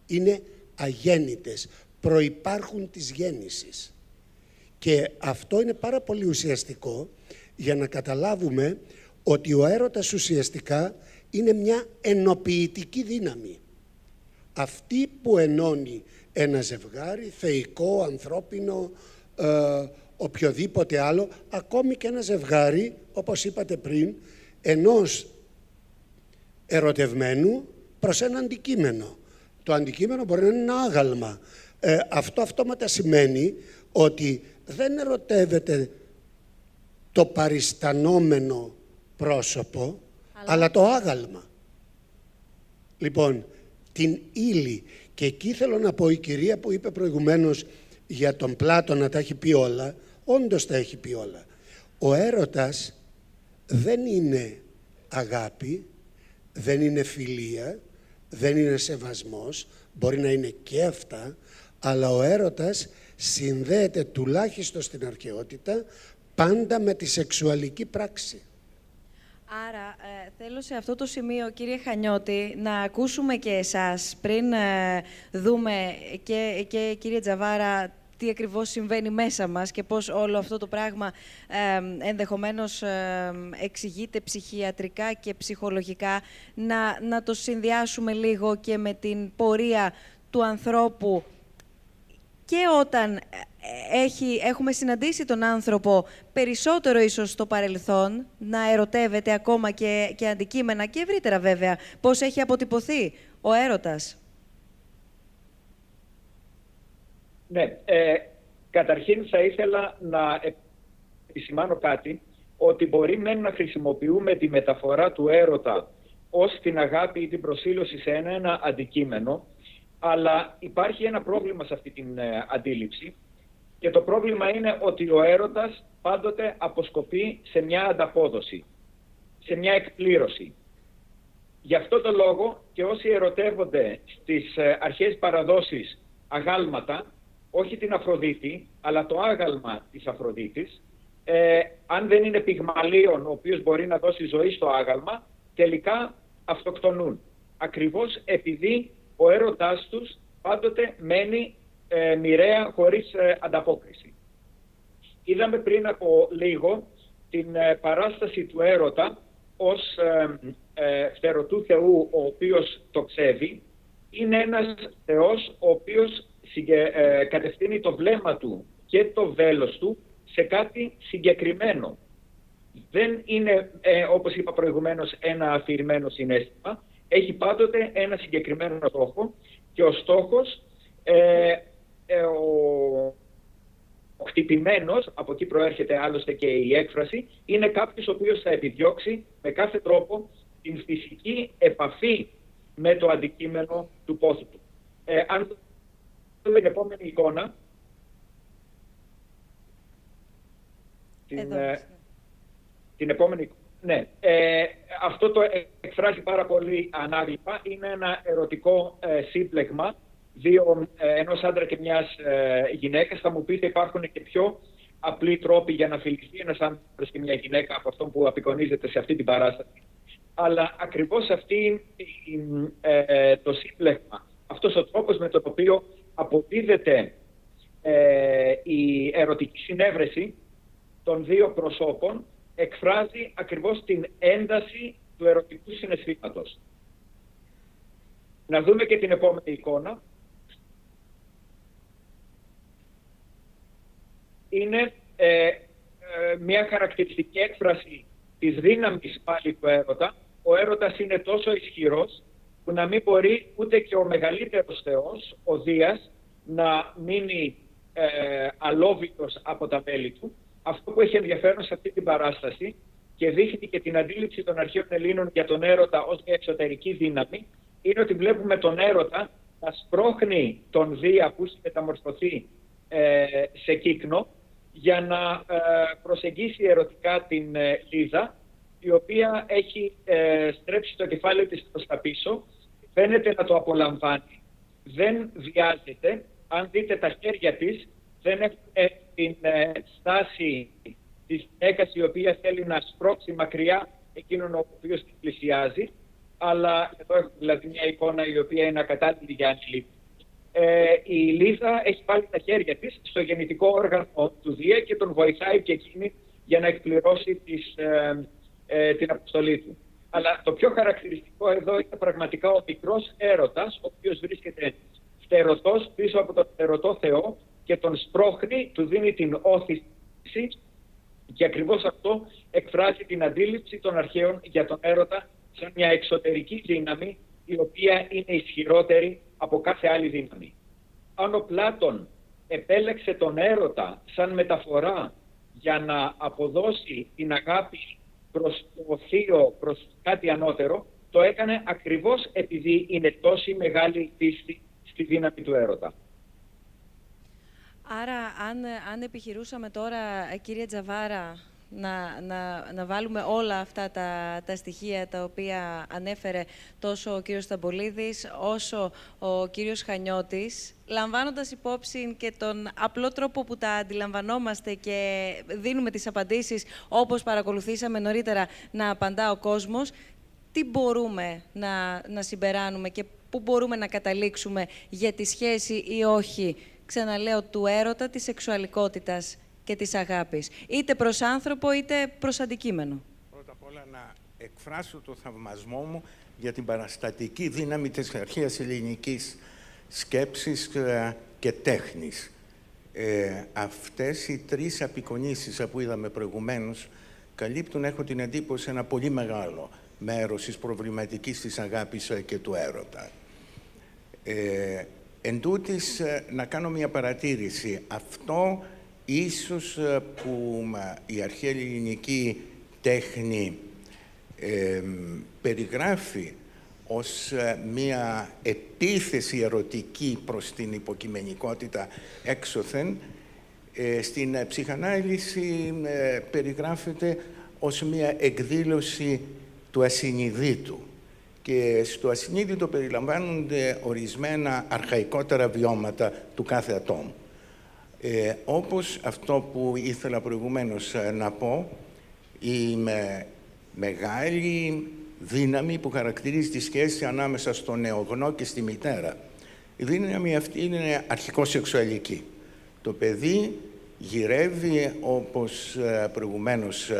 Είναι αγέννητες, προϋπάρχουν της γέννησης. Και αυτό είναι πάρα πολύ ουσιαστικό για να καταλάβουμε ότι ο έρωτας ουσιαστικά είναι μια ενοποιητική δύναμη. Αυτή που ενώνει ένα ζευγάρι, θεϊκό, ανθρώπινο, οποιοδήποτε άλλο, ακόμη και ένα ζευγάρι, όπως είπατε πριν, ενός ερωτευμένου προς ένα αντικείμενο. Το αντικείμενο μπορεί να είναι ένα άγαλμα. Αυτό αυτόματα σημαίνει ότι δεν ερωτεύεται το παριστανόμενο πρόσωπο, αλλά το άγαλμα. Λοιπόν, την ύλη. Και εκεί θέλω να πω, η κυρία που είπε προηγουμένως για τον Πλάτωνα τα έχει πει όλα, όντως τα έχει πει όλα. Ο έρωτας δεν είναι αγάπη, δεν είναι φιλία, δεν είναι σεβασμός, μπορεί να είναι και αυτά, αλλά ο έρωτας συνδέεται τουλάχιστον στην αρχαιότητα πάντα με τη σεξουαλική πράξη. Άρα, θέλω σε αυτό το σημείο, κύριε Χανιώτη, να ακούσουμε και εσάς, πριν δούμε και κύριε Τζαβάρα, τι ακριβώς συμβαίνει μέσα μας και πώς όλο αυτό το πράγμα ενδεχομένως εξηγείται ψυχιατρικά και ψυχολογικά, να το συνδυάσουμε λίγο και με την πορεία του ανθρώπου και όταν έχουμε συναντήσει τον άνθρωπο περισσότερο ίσως στο παρελθόν, να ερωτεύεται ακόμα και αντικείμενα και ευρύτερα βέβαια, πώς έχει αποτυπωθεί ο έρωτας. Ναι, καταρχήν θα ήθελα να επισημάνω κάτι, ότι μπορεί να χρησιμοποιούμε τη μεταφορά του έρωτα ως την αγάπη ή την προσήλωση σε ένα αντικείμενο, αλλά υπάρχει ένα πρόβλημα σε αυτή την αντίληψη και το πρόβλημα είναι ότι ο έρωτας πάντοτε αποσκοπεί σε μια ανταπόδοση, σε μια εκπλήρωση. Γι' αυτό το λόγο και όσοι ερωτεύονται στις αρχαίες παραδόσεις αγάλματα, όχι την Αφροδίτη, αλλά το άγαλμα της Αφροδίτης, αν δεν είναι πυγμαλίων ο οποίος μπορεί να δώσει ζωή στο άγαλμα, τελικά αυτοκτονούν. Ακριβώς επειδή ο έρωτάς τους πάντοτε μένει μοιραία χωρίς ανταπόκριση. Είδαμε πριν από λίγο την παράσταση του έρωτα ως φτερωτού θεού ο οποίος τοξεύει. Είναι ένας θεός ο οποίος κατευθύνει το βλέμμα του και το βέλος του σε κάτι συγκεκριμένο. Δεν είναι, όπως είπα προηγουμένως, ένα αφηρημένο συναίσθημα. Έχει πάντοτε ένα συγκεκριμένο στόχο και ο στόχος, ο χτυπημένος, από εκεί προέρχεται άλλωστε και η έκφραση, είναι κάποιος ο οποίος θα επιδιώξει με κάθε τρόπο την φυσική επαφή με το αντικείμενο του πόθου του. Αν δούμε την επόμενη εικόνα, την επόμενη εικόνα, ναι, αυτό το εκφράζει πάρα πολύ ανάγλυπα. Είναι ένα ερωτικό σύμπλεγμα ενός άντρα και μιας γυναίκας. Θα μου πείτε, υπάρχουν και πιο απλοί τρόποι για να φιληθεί ένας άντρας και μια γυναίκα από αυτό που απεικονίζεται σε αυτή την παράσταση. Αλλά ακριβώς αυτή το σύμπλεγμα, αυτός ο τρόπος με τον οποίο αποδίδεται η ερωτική συνέβρεση των δύο προσώπων, εκφράζει ακριβώς την ένταση του ερωτικού συναισθήματος. Να δούμε και την επόμενη εικόνα. Είναι μια χαρακτηριστική έκφραση της δύναμης πάλι του έρωτα. Ο έρωτας είναι τόσο ισχυρός που να μην μπορεί ούτε και ο μεγαλύτερος θεός, ο Δίας, να μείνει αλόβητος από τα μέλη του. Αυτό που έχει ενδιαφέρον σε αυτή την παράσταση και δείχνει και την αντίληψη των αρχαίων Ελλήνων για τον έρωτα ως μια εξωτερική δύναμη, είναι ότι βλέπουμε τον έρωτα να σπρώχνει τον Δία που έχει μεταμορφωθεί σε κύκνο για να προσεγγίσει ερωτικά την Λίζα, η οποία έχει στρέψει το κεφάλι της προς τα πίσω, φαίνεται να το απολαμβάνει, δεν βιάζεται. Αν δείτε τα χέρια της, δεν έχουν την στάση της γυναίκας η οποία θέλει να σπρώξει μακριά εκείνον ο οποίος την πλησιάζει, αλλά εδώ έχουμε δηλαδή μια εικόνα η οποία είναι ακατάλληλη για ανηλίκη. Η Λίζα έχει βάλει τα χέρια της στο γεννητικό όργανο του Δία και τον βοηθάει και εκείνη για να εκπληρώσει την αποστολή του. Αλλά το πιο χαρακτηριστικό εδώ είναι πραγματικά ο μικρός έρωτας, ο οποίος βρίσκεται φτερωτός πίσω από τον φτερωτό Θεό και τον σπρώχνει, του δίνει την όθηση, και ακριβώς αυτό εκφράζει την αντίληψη των αρχαίων για τον έρωτα σαν μια εξωτερική δύναμη η οποία είναι ισχυρότερη από κάθε άλλη δύναμη. Αν ο Πλάτων επέλεξε τον έρωτα σαν μεταφορά για να αποδώσει την αγάπη προς το θείο, προς κάτι ανώτερο, το έκανε ακριβώς επειδή είναι τόση μεγάλη πίστη στη δύναμη του έρωτα. Άρα, αν επιχειρούσαμε τώρα, κύριε Τζαβάρα, να βάλουμε όλα αυτά τα στοιχεία τα οποία ανέφερε τόσο ο κύριος Σταμπολίδης όσο ο κύριος Χανιώτης, λαμβάνοντας υπόψη και τον απλό τρόπο που τα αντιλαμβανόμαστε και δίνουμε τις απαντήσεις όπως παρακολουθήσαμε νωρίτερα να απαντά ο κόσμος, τι μπορούμε να συμπεράνουμε και πού μπορούμε να καταλήξουμε για τη σχέση ή όχι, ξαναλέω, του έρωτα, της σεξουαλικότητας και της αγάπης, είτε προς άνθρωπο είτε προς αντικείμενο? Πρώτα απ' όλα να εκφράσω το θαυμασμό μου για την παραστατική δύναμη της αρχαίας ελληνικής σκέψης και τέχνης. Αυτές οι τρεις απεικονίσεις που είδαμε προηγουμένως καλύπτουν, έχω την εντύπωση, ένα πολύ μεγάλο μέρος της προβληματικής της αγάπης και του έρωτα. Εν τούτης, να κάνω μια παρατήρηση. Αυτό ίσως που η αρχαία ελληνική τέχνη περιγράφει ως μια επίθεση ερωτική προς την υποκειμενικότητα έξωθεν, στην ψυχανάλυση περιγράφεται ως μια εκδήλωση του ασυνειδήτου. και στο ασυνείδητο περιλαμβάνονται ορισμένα αρχαϊκότερα βιώματα του κάθε ατόμου. Όπως αυτό που ήθελα προηγουμένως να πω, η μεγάλη δύναμη που χαρακτηρίζει τη σχέση ανάμεσα στο νεογνώ και στη μητέρα. Η δύναμη αυτή είναι αρχικοσεξουαλική. Το παιδί γυρεύει, όπως προηγουμένως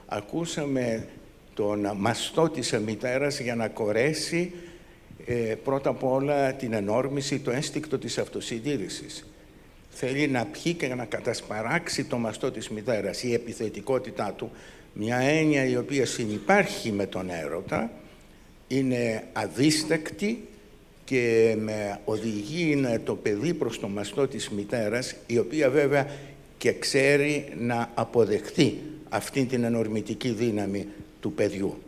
ακούσαμε, τον μαστό της μητέρας για να κορέσει πρώτα απ' όλα την ενόρμηση, το ένστικτο της αυτοσυντήρησης. Θέλει να πιει και να κατασπαράξει το μαστό της μητέρας. Η επιθετικότητά του, μια έννοια η οποία συνυπάρχει με τον έρωτα, είναι αδίστακτη και οδηγεί το παιδί προς το μαστό της μητέρας, η οποία βέβαια και ξέρει να αποδεχτεί αυτή την ενορμητική δύναμη του παιδιού.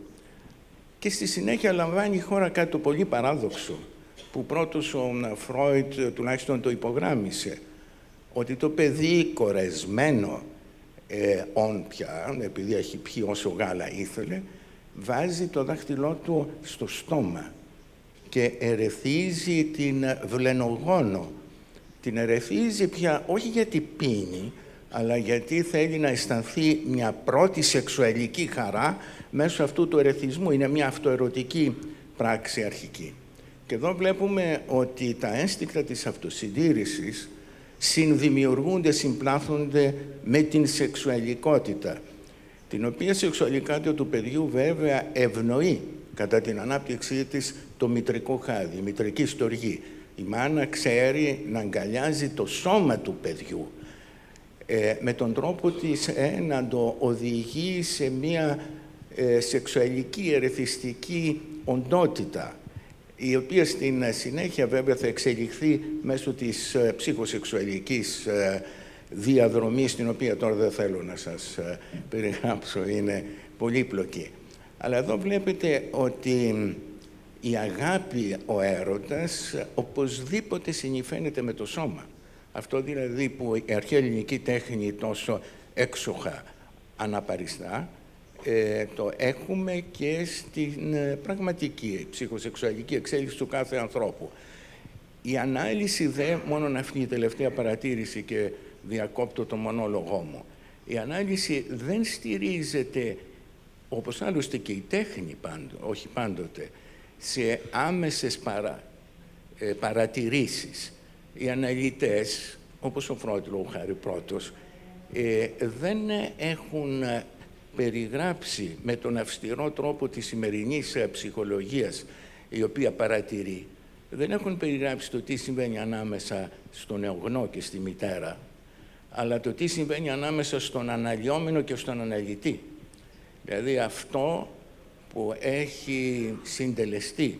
Και στη συνέχεια λαμβάνει η χώρα κάτι το πολύ παράδοξο, που πρώτος ο Φρόιντ τουλάχιστον το υπογράμμισε, ότι το παιδί κορεσμένο πια, επειδή έχει πιει όσο γάλα ήθελε, βάζει το δάχτυλό του στο στόμα και ερεθίζει την βλενογόνο. Την ερεθίζει πια όχι γιατί πίνει, αλλά γιατί θέλει να αισθανθεί μια πρώτη σεξουαλική χαρά μέσω αυτού του ερεθισμού. Είναι μια αυτοερωτική πράξη αρχική. Και εδώ βλέπουμε ότι τα ένστικτα της αυτοσυντήρησης συνδημιουργούνται, συμπλάθονται με την σεξουαλικότητα, την οποία σεξουαλικότητα του παιδιού βέβαια ευνοεί κατά την ανάπτυξή της το μητρικό χάδι, η μητρική στοργή. Η μάνα ξέρει να αγκαλιάζει το σώμα του παιδιού, με τον τρόπο της να το οδηγεί σε μια σεξουαλική ερεθιστική οντότητα, η οποία στην συνέχεια βέβαια θα εξελιχθεί μέσω της ψυχοσεξουαλικής διαδρομής, την οποία τώρα δεν θέλω να σας περιγράψω, είναι πολύπλοκη. Αλλά εδώ βλέπετε ότι η αγάπη, ο έρωτας, οπωσδήποτε συνυφαίνεται με το σώμα. Αυτό δηλαδή που η αρχαία ελληνική τέχνη τόσο έξοχα αναπαριστά, το έχουμε και στην πραγματική ψυχοσεξουαλική εξέλιξη του κάθε ανθρώπου. Η ανάλυση δε, μόνο αυτή η τελευταία παρατήρηση και διακόπτω το μονόλογό μου, η ανάλυση δεν στηρίζεται, όπως άλλωστε και η τέχνη όχι πάντοτε, σε άμεσες παρατηρήσεις. Οι αναλυτές, όπως ο Φρόιντ λόγω χάρη πρώτος, δεν έχουν περιγράψει με τον αυστηρό τρόπο της σημερινής ψυχολογίας, η οποία παρατηρεί, δεν έχουν περιγράψει το τι συμβαίνει ανάμεσα στον νεογνώ και στη μητέρα, αλλά το τι συμβαίνει ανάμεσα στον αναλυόμενο και στον αναλυτή. Δηλαδή αυτό που έχει συντελεστεί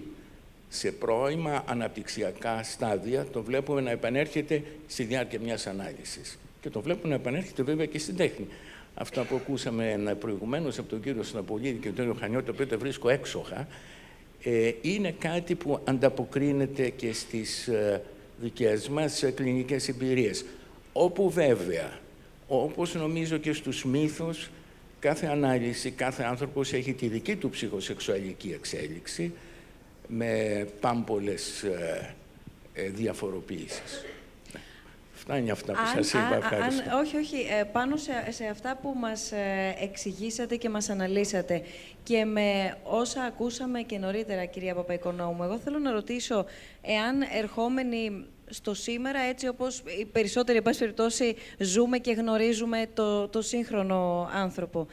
σε πρώιμα αναπτυξιακά στάδια, το βλέπουμε να επανέρχεται στη διάρκεια μιας ανάλυσης. Και το βλέπουμε να επανέρχεται βέβαια και στην τέχνη. Αυτά που ακούσαμε προηγουμένως από τον κύριο Σναπολίδη και τον κύριο Χανιώτη, το οποίο το βρίσκω έξοχα, είναι κάτι που ανταποκρίνεται και στις δικές μας κλινικές εμπειρίες. Όπου βέβαια, όπως νομίζω και στους μύθους, κάθε ανάλυση, κάθε άνθρωπος έχει τη δική του ψυχοσεξουαλική εξέλιξη με πάμπολες διαφοροποιήσεις. Φτάνει αυτά που σας είπα. Ευχαριστώ. Όχι. Πάνω σε αυτά που μας εξηγήσατε και μας αναλύσατε και με όσα ακούσαμε και νωρίτερα, κυρία Παπαϊκονόμου, εγώ θέλω να ρωτήσω εάν ερχόμενοι στο σήμερα, έτσι όπως οι περισσότεροι, εν πάση περιπτώσει, ζούμε και γνωρίζουμε το σύγχρονο άνθρωπο,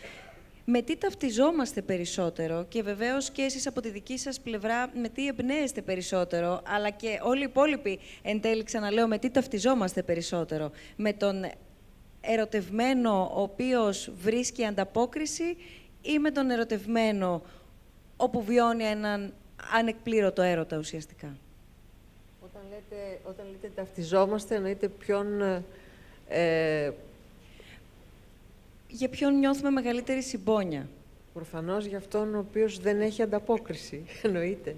με τι ταυτιζόμαστε περισσότερο και βεβαίως και εσείς από τη δική σας πλευρά με τι εμπνέεστε περισσότερο, αλλά και όλοι οι υπόλοιποι εν τέλει, ξαναλέω, με τι ταυτιζόμαστε περισσότερο, με τον ερωτευμένο ο οποίος βρίσκει ανταπόκριση ή με τον ερωτευμένο όπου βιώνει έναν ανεκπλήρωτο έρωτα ουσιαστικά? Όταν λέτε ταυτιζόμαστε, εννοείτε ποιον... Για ποιον νιώθουμε μεγαλύτερη συμπόνια? Προφανώς για αυτόν ο οποίος δεν έχει ανταπόκριση, εννοείται.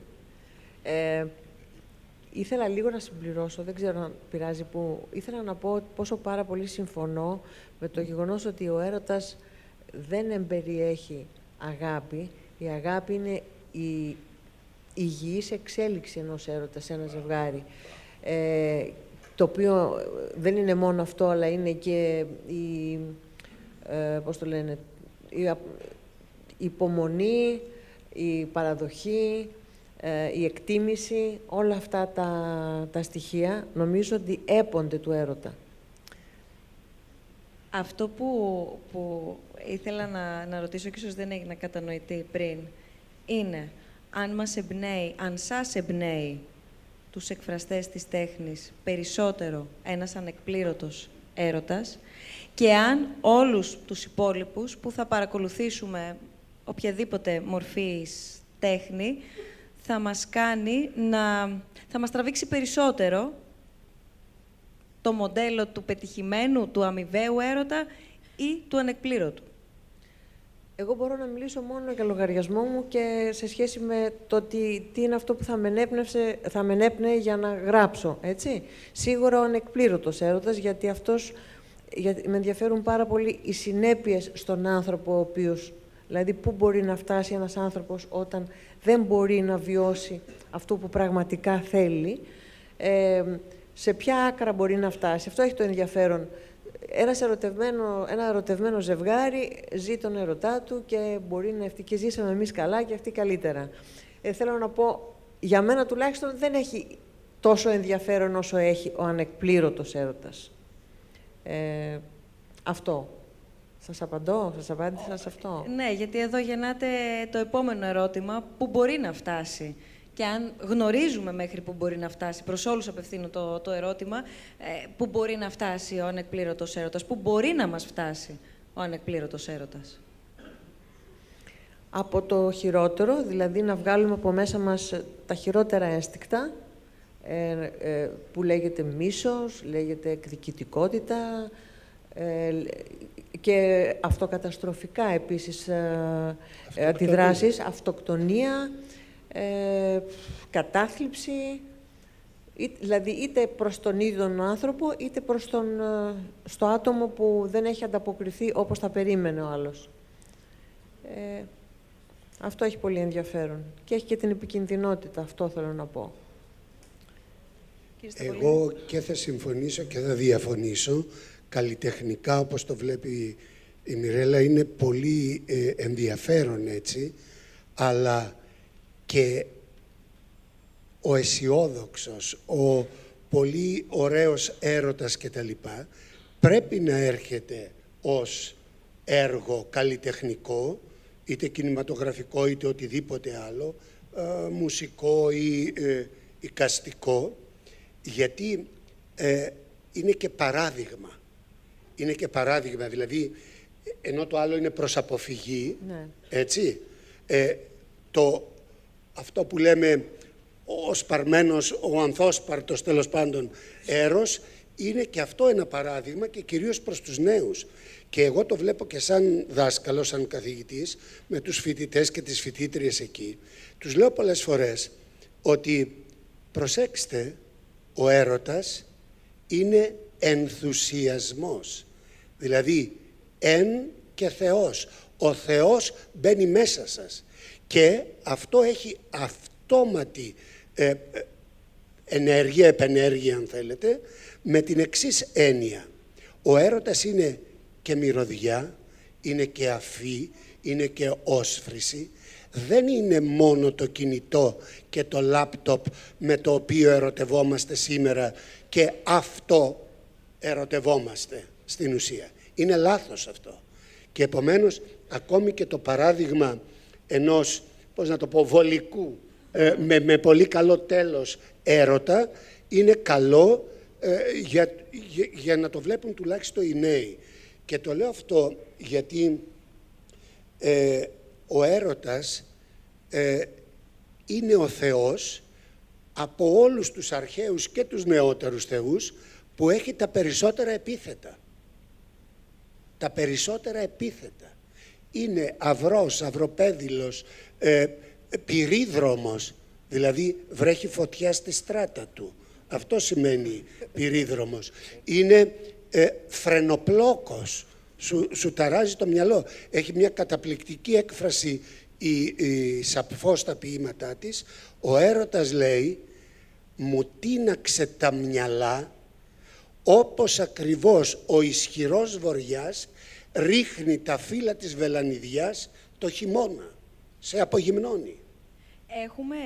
Ήθελα λίγο να συμπληρώσω, δεν ξέρω αν πειράζει που... Ήθελα να πω πόσο πάρα πολύ συμφωνώ με το γεγονός ότι ο έρωτας δεν εμπεριέχει αγάπη. Η αγάπη είναι υγιής εξέλιξη ενός έρωτα σε ένα ζευγάρι. Το οποίο δεν είναι μόνο αυτό, αλλά είναι και η, πώς το λένε, η υπομονή, η παραδοχή, η εκτίμηση, όλα αυτά τα στοιχεία νομίζω ότι έπονται του έρωτα. Αυτό που ήθελα να ρωτήσω και ίσως δεν έγινε κατανοητή πριν, είναι αν μας εμπνέει, αν σας εμπνέει τους εκφραστές της τέχνης περισσότερο ένας ανεκπλήρωτος έρωτας και αν όλους τους υπόλοιπους που θα παρακολουθήσουμε οποιαδήποτε μορφής τέχνη θα μας κάνει θα μας τραβήξει περισσότερο το μοντέλο του πετυχημένου, του αμοιβαίου έρωτα ή του ανεκπλήρωτου. Εγώ μπορώ να μιλήσω μόνο για λογαριασμό μου και σε σχέση με το τι είναι αυτό που θα με ενέπνεε για να γράψω, έτσι. Σίγουρα ο ανεκπλήρωτος έρωτας, γιατί με ενδιαφέρουν πάρα πολύ οι συνέπειες στον άνθρωπο ο οποίος, δηλαδή πού μπορεί να φτάσει ένας άνθρωπος όταν δεν μπορεί να βιώσει αυτό που πραγματικά θέλει, σε ποια άκρα μπορεί να φτάσει. Αυτό έχει το ενδιαφέρον. Ένα ερωτευμένο ζευγάρι ζει τον ερωτά του και μπορεί να και ζήσαμε εμείς καλά και αυτοί καλύτερα. Θέλω να πω, για μένα τουλάχιστον δεν έχει τόσο ενδιαφέρον όσο έχει ο ανεκπλήρωτος έρωτας. Αυτό. Σας απαντώ, σας απάντησα σε αυτό. Ναι, γιατί εδώ γεννάται το επόμενο ερώτημα, που μπορεί να φτάσει. Και αν γνωρίζουμε μέχρι που μπορεί να φτάσει, προς όλους απευθύνω το ερώτημα, που μπορεί να φτάσει ο ανεκπλήρωτος έρωτας, που μπορεί να μας φτάσει ο ανεκπλήρωτος έρωτας. Από το χειρότερο, δηλαδή να βγάλουμε από μέσα μας τα χειρότερα ένστικτα, που λέγεται μίσος, λέγεται εκδικητικότητα και αυτοκαταστροφικά επίσης αντιδράσεις, αυτοκτονία, κατάθλιψη, δηλαδή είτε προς τον ίδιο τον άνθρωπο, είτε προς στο άτομο που δεν έχει ανταποκριθεί όπως θα περίμενε ο άλλος. Αυτό έχει πολύ ενδιαφέρον. Και έχει και την επικινδυνότητα, αυτό θέλω να πω. Εγώ και θα συμφωνήσω και θα διαφωνήσω. Καλλιτεχνικά, όπως το βλέπει η Μιρέλα, είναι πολύ ενδιαφέρον έτσι, αλλά και ο αισιόδοξος, ο πολύ ωραίος έρωτας κτλ. Πρέπει να έρχεται ως έργο καλλιτεχνικό, είτε κινηματογραφικό είτε οτιδήποτε άλλο, μουσικό ή εικαστικό, γιατί είναι και παράδειγμα. Είναι και παράδειγμα, δηλαδή, ενώ το άλλο είναι προς αποφυγή, ναι. Έτσι, αυτό που λέμε ο σπαρμένος, ο ανθόσπαρτος τέλος πάντων έρος, είναι και αυτό ένα παράδειγμα και κυρίως προς τους νέους. Και εγώ το βλέπω και σαν δάσκαλος, σαν καθηγητής, με τους φοιτητές και τις φοιτήτριες εκεί. Τους λέω πολλές φορές ότι προσέξτε, ο έρωτας είναι ενθουσιασμός. Δηλαδή, εν και Θεός. Ο Θεός μπαίνει μέσα σας. Και αυτό έχει αυτόματη ενέργεια, επενέργεια αν θέλετε, με την εξής έννοια. Ο έρωτας είναι και μυρωδιά, είναι και αφή, είναι και όσφρηση. Δεν είναι μόνο το κινητό και το λάπτοπ με το οποίο ερωτευόμαστε σήμερα και αυτό ερωτευόμαστε στην ουσία. Είναι λάθος αυτό. Και επομένως, ακόμη και το παράδειγμα ενός, πώς να το πω, βολικού, με πολύ καλό τέλος έρωτα, είναι καλό για να το βλέπουν τουλάχιστον οι νέοι. Και το λέω αυτό γιατί ο έρωτας είναι ο Θεός από όλους τους αρχαίους και τους νεότερους θεούς που έχει τα περισσότερα επίθετα. Τα περισσότερα επίθετα. Είναι αυρός, αυροπέδιλος, πυρίδρομος, δηλαδή βρέχει φωτιά στη στράτα του. Αυτό σημαίνει πυρίδρομος. Είναι φρενοπλόκος, σου ταράζει το μυαλό. Έχει μια καταπληκτική έκφραση η Σαπφό στα ποίηματά της, ο έρωτας λέει «Μου τίναξε τα μυαλά όπως ακριβώς ο ισχυρός βοριάς ρίχνει τα φύλλα της βελανιδιάς το χειμώνα, σε απογυμνώνει». Έχουμε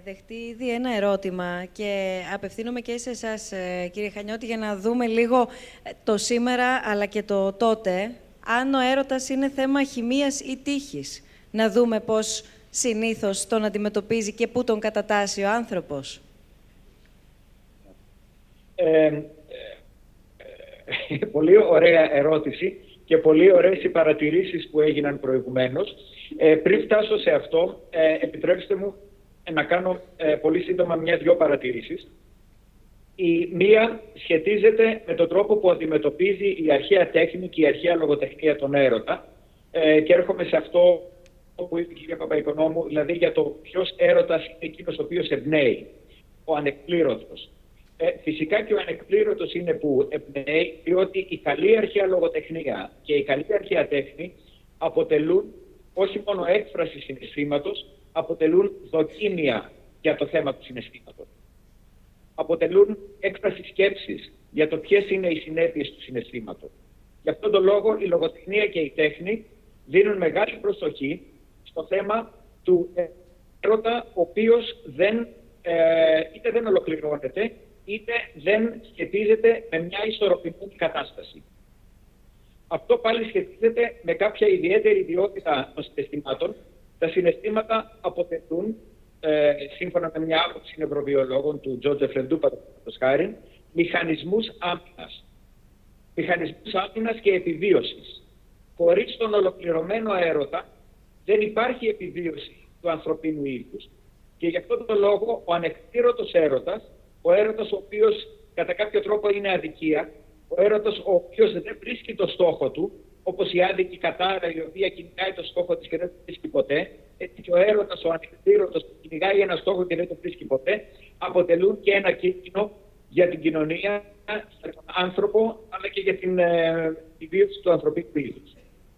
δεχτεί ήδη ένα ερώτημα και απευθύνομαι και σε εσάς, κύριε Χανιώτη, για να δούμε λίγο το σήμερα αλλά και το τότε, αν ο έρωτας είναι θέμα χημείας ή τύχης. Να δούμε πώς συνήθως τον αντιμετωπίζει και πού τον κατατάσσει ο άνθρωπος. Πολύ ωραία ερώτηση και πολύ ωραίες οι παρατηρήσεις που έγιναν προηγουμένως. Πριν φτάσω σε αυτό, επιτρέψτε μου να κάνω πολύ σύντομα μια-δυο παρατηρήσεις. Η μία σχετίζεται με τον τρόπο που αντιμετωπίζει η αρχαία τέχνη και η αρχαία λογοτεχνία τον έρωτα. Και έρχομαι σε αυτό που είπε η κυρία Παπαϊκονόμου, δηλαδή για το ποιος έρωτας είναι εκείνος ο οποίος εμπνέει, ο ανεκπλήρωτος. Φυσικά και ο ανεκπλήρωτος είναι που εμπνέει, διότι η καλή αρχαία λογοτεχνία και η καλή αρχαία τέχνη αποτελούν όχι μόνο έκφραση συναισθήματος, αποτελούν δοκίμια για το θέμα του συναισθήματος. Αποτελούν έκφραση σκέψης για το ποιες είναι οι συνέπειες του συναισθήματος. Γι' αυτόν τον λόγο η λογοτεχνία και η τέχνη δίνουν μεγάλη προσοχή στο θέμα του έρωτα, ο οποίος είτε δεν ολοκληρώνεται, είτε δεν σχετίζεται με μια ισορροπημένη κατάσταση. Αυτό πάλι σχετίζεται με κάποια ιδιαίτερη ιδιότητα των συναισθημάτων. Τα συναισθήματα αποτελούν, σύμφωνα με μια άποψη νευροβιολόγων του Τζότζεφ Λεντού, παραδείγματος χάριν, μηχανισμούς άμυνας. Μηχανισμούς άμυνας και επιβίωσης. Χωρίς τον ολοκληρωμένο έρωτα δεν υπάρχει επιβίωση του ανθρωπίνου είδους. Και γι' αυτόν τον λόγο ο ανεκπλήρωτος έρωτας, ο έρωτας ο οποίος κατά κάποιο τρόπο είναι αδικία, ο έρωτας ο οποίος δεν βρίσκει το στόχο του, όπως η άδικη κατάρα η οποία κυνηγάει το στόχο της και δεν το βρίσκει ποτέ, έτσι και ο έρωτας ο ανεκπλήρωτος που κυνηγάει ένα στόχο και δεν το βρίσκει ποτέ, αποτελούν και ένα κίνδυνο για την κοινωνία, για τον άνθρωπο, αλλά και για την επιβίωση του ανθρωπίνου είδους.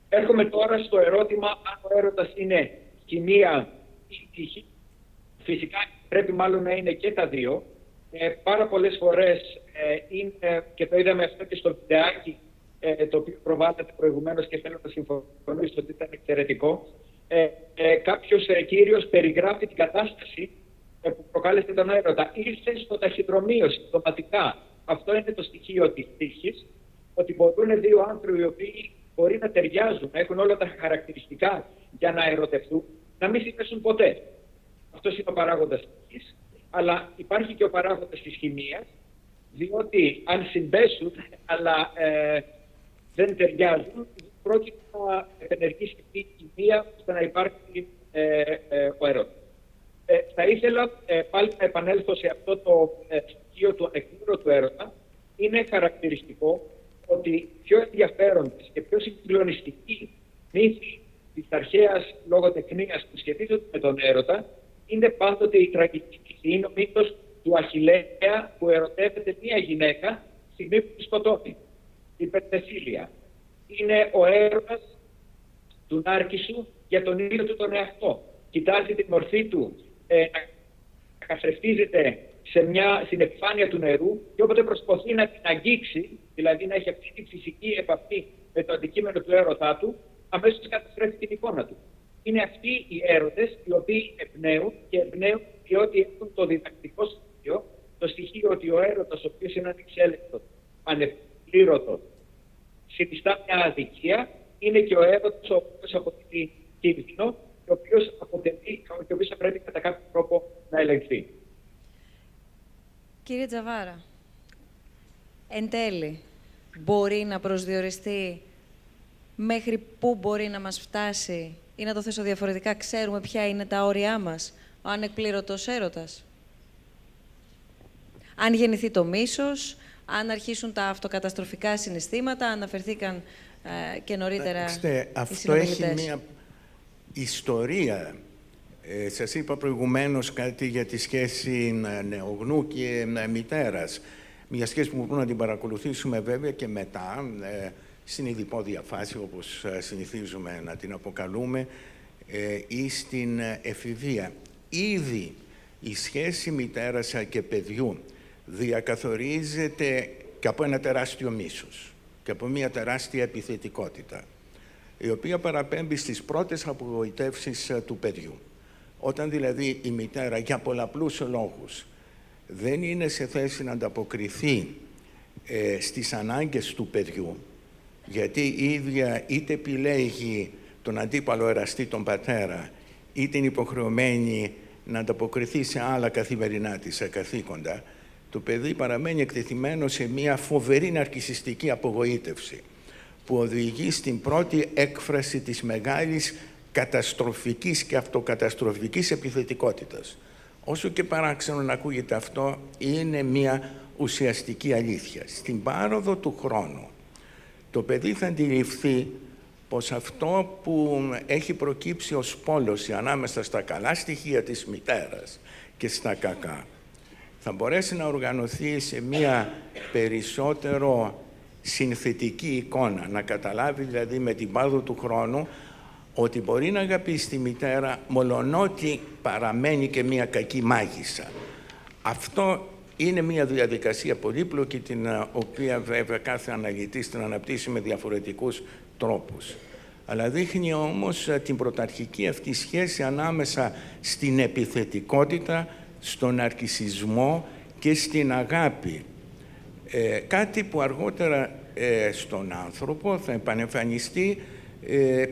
Έρχομαι τώρα στο ερώτημα αν ο έρωτας είναι χημεία ή τύχη. Φυσικά πρέπει μάλλον να είναι και τα δύο. Πάρα πολλές φορές είναι, και το είδαμε αυτό και στο βιντεάκι το οποίο προβάλλατε προηγουμένως και θέλω να συμφωνήσω ότι ήταν εξαιρετικό, κάποιος κύριος περιγράφει την κατάσταση που προκάλεσε τον έρωτα. Ήρθε στο ταχυδρομείο συμπτωματικά. Αυτό είναι το στοιχείο της τύχης, ότι μπορούν δύο άνθρωποι οι οποίοι μπορεί να ταιριάζουν, να έχουν όλα τα χαρακτηριστικά για να ερωτευτούν, να μην συνδέσουν ποτέ. Αυτός είναι ο παράγοντας της τύχης. Αλλά υπάρχει και ο παράγοντας της χημείας, διότι αν συμπέσουν, αλλά δεν ταιριάζουν, πρόκειται να ενεργήσει η χημεία ώστε να υπάρχει ο έρωτας. Θα ήθελα πάλι να επανέλθω σε αυτό το στοιχείο του ανεκπλήρωτου έρωτα. Είναι χαρακτηριστικό ότι πιο ενδιαφέροντες και πιο συγκλονιστικοί μύθοι της αρχαίας λογοτεχνίας που σχετίζονται με τον έρωτα είναι πάντοτε η τραγική μύθη. Είναι ο μύθος του Αχιλλέα που ερωτεύεται μία γυναίκα στιγμή που τη σκοτώνει, την Πεντεσίλια. Είναι ο έρωτας του Νάρκισσου για τον ίδιο του τον εαυτό. Κοιτάζει τη μορφή του να καθρεφτίζεται στην επιφάνεια του νερού και όποτε προσπαθεί να την αγγίξει, δηλαδή να έχει αυτή τη φυσική επαφή με το αντικείμενο του έρωτά του, αμέσως καταστρέφει την εικόνα του. Είναι αυτοί οι έρωτες οι οποίοι εμπνέουν και εμπνέουν διότι έχουν το διδακτικό στοιχείο, το στοιχείο ότι ο έρωτας, ο οποίος είναι ανεξέλεγκτος, ανεπλήρωτος, συνιστά μια αδικία, είναι και ο έρωτας ο οποίος αποτελεί κίνδυνο και ο οποίος θα πρέπει κατά κάποιο τρόπο να ελεγχθεί. Κύριε Τζαβάρα, εν τέλει, μπορεί να προσδιοριστεί μέχρι πού μπορεί να μας φτάσει, ή να το θέσω διαφορετικά, ξέρουμε ποια είναι τα όρια μας, ο ανεκπλήρωτος έρωτας? Αν γεννηθεί το μίσος, αν αρχίσουν τα αυτοκαταστροφικά συναισθήματα, αναφερθήκαν και νωρίτερα αυτό έχει μια ιστορία. Σας είπα προηγουμένως κάτι για τη σχέση νεογνού και μητέρας. Μια σχέση που μπορούμε να την παρακολουθήσουμε βέβαια και μετά, στην ειδιπόδια φάση, όπως συνηθίζουμε να την αποκαλούμε. ή στην εφηβεία. Ήδη η σχέση μητέρας και παιδιού διακαθορίζεται και από ένα τεράστιο μίσος και από μια τεράστια επιθετικότητα, η οποία παραπέμπει στις πρώτες απογοητεύσεις του παιδιού. Όταν δηλαδή η μητέρα για πολλαπλούς λόγους δεν είναι σε θέση να ανταποκριθεί στις ανάγκες του παιδιού, γιατί η ίδια είτε επιλέγει τον αντίπαλο εραστή, τον πατέρα, είτε είναι υποχρεωμένη να ανταποκριθεί σε άλλα καθημερινά της καθήκοντα, το παιδί παραμένει εκτεθειμένο σε μια φοβερή ναρκισσιστική απογοήτευση που οδηγεί στην πρώτη έκφραση της μεγάλης καταστροφικής και αυτοκαταστροφικής επιθετικότητας. Όσο και παράξενο να ακούγεται αυτό, είναι μια ουσιαστική αλήθεια. Στην πάροδο του χρόνου, το παιδί θα αντιληφθεί πως αυτό που έχει προκύψει ως πόλωση ανάμεσα στα καλά στοιχεία της μητέρας και στα κακά, θα μπορέσει να οργανωθεί σε μια περισσότερο συνθετική εικόνα, να καταλάβει δηλαδή με την πάροδο του χρόνου ότι μπορεί να αγαπήσει τη μητέρα μολονότι παραμένει και μια κακή μάγισσα. Αυτό είναι μια διαδικασία πολύπλοκη, την οποία βέβαια κάθε αναλυτής την αναπτύσσει με διαφορετικούς τρόπους. Αλλά δείχνει όμως την πρωταρχική αυτή σχέση ανάμεσα στην επιθετικότητα, στον ναρκισσισμό και στην αγάπη. Κάτι που αργότερα στον άνθρωπο θα επανεμφανιστεί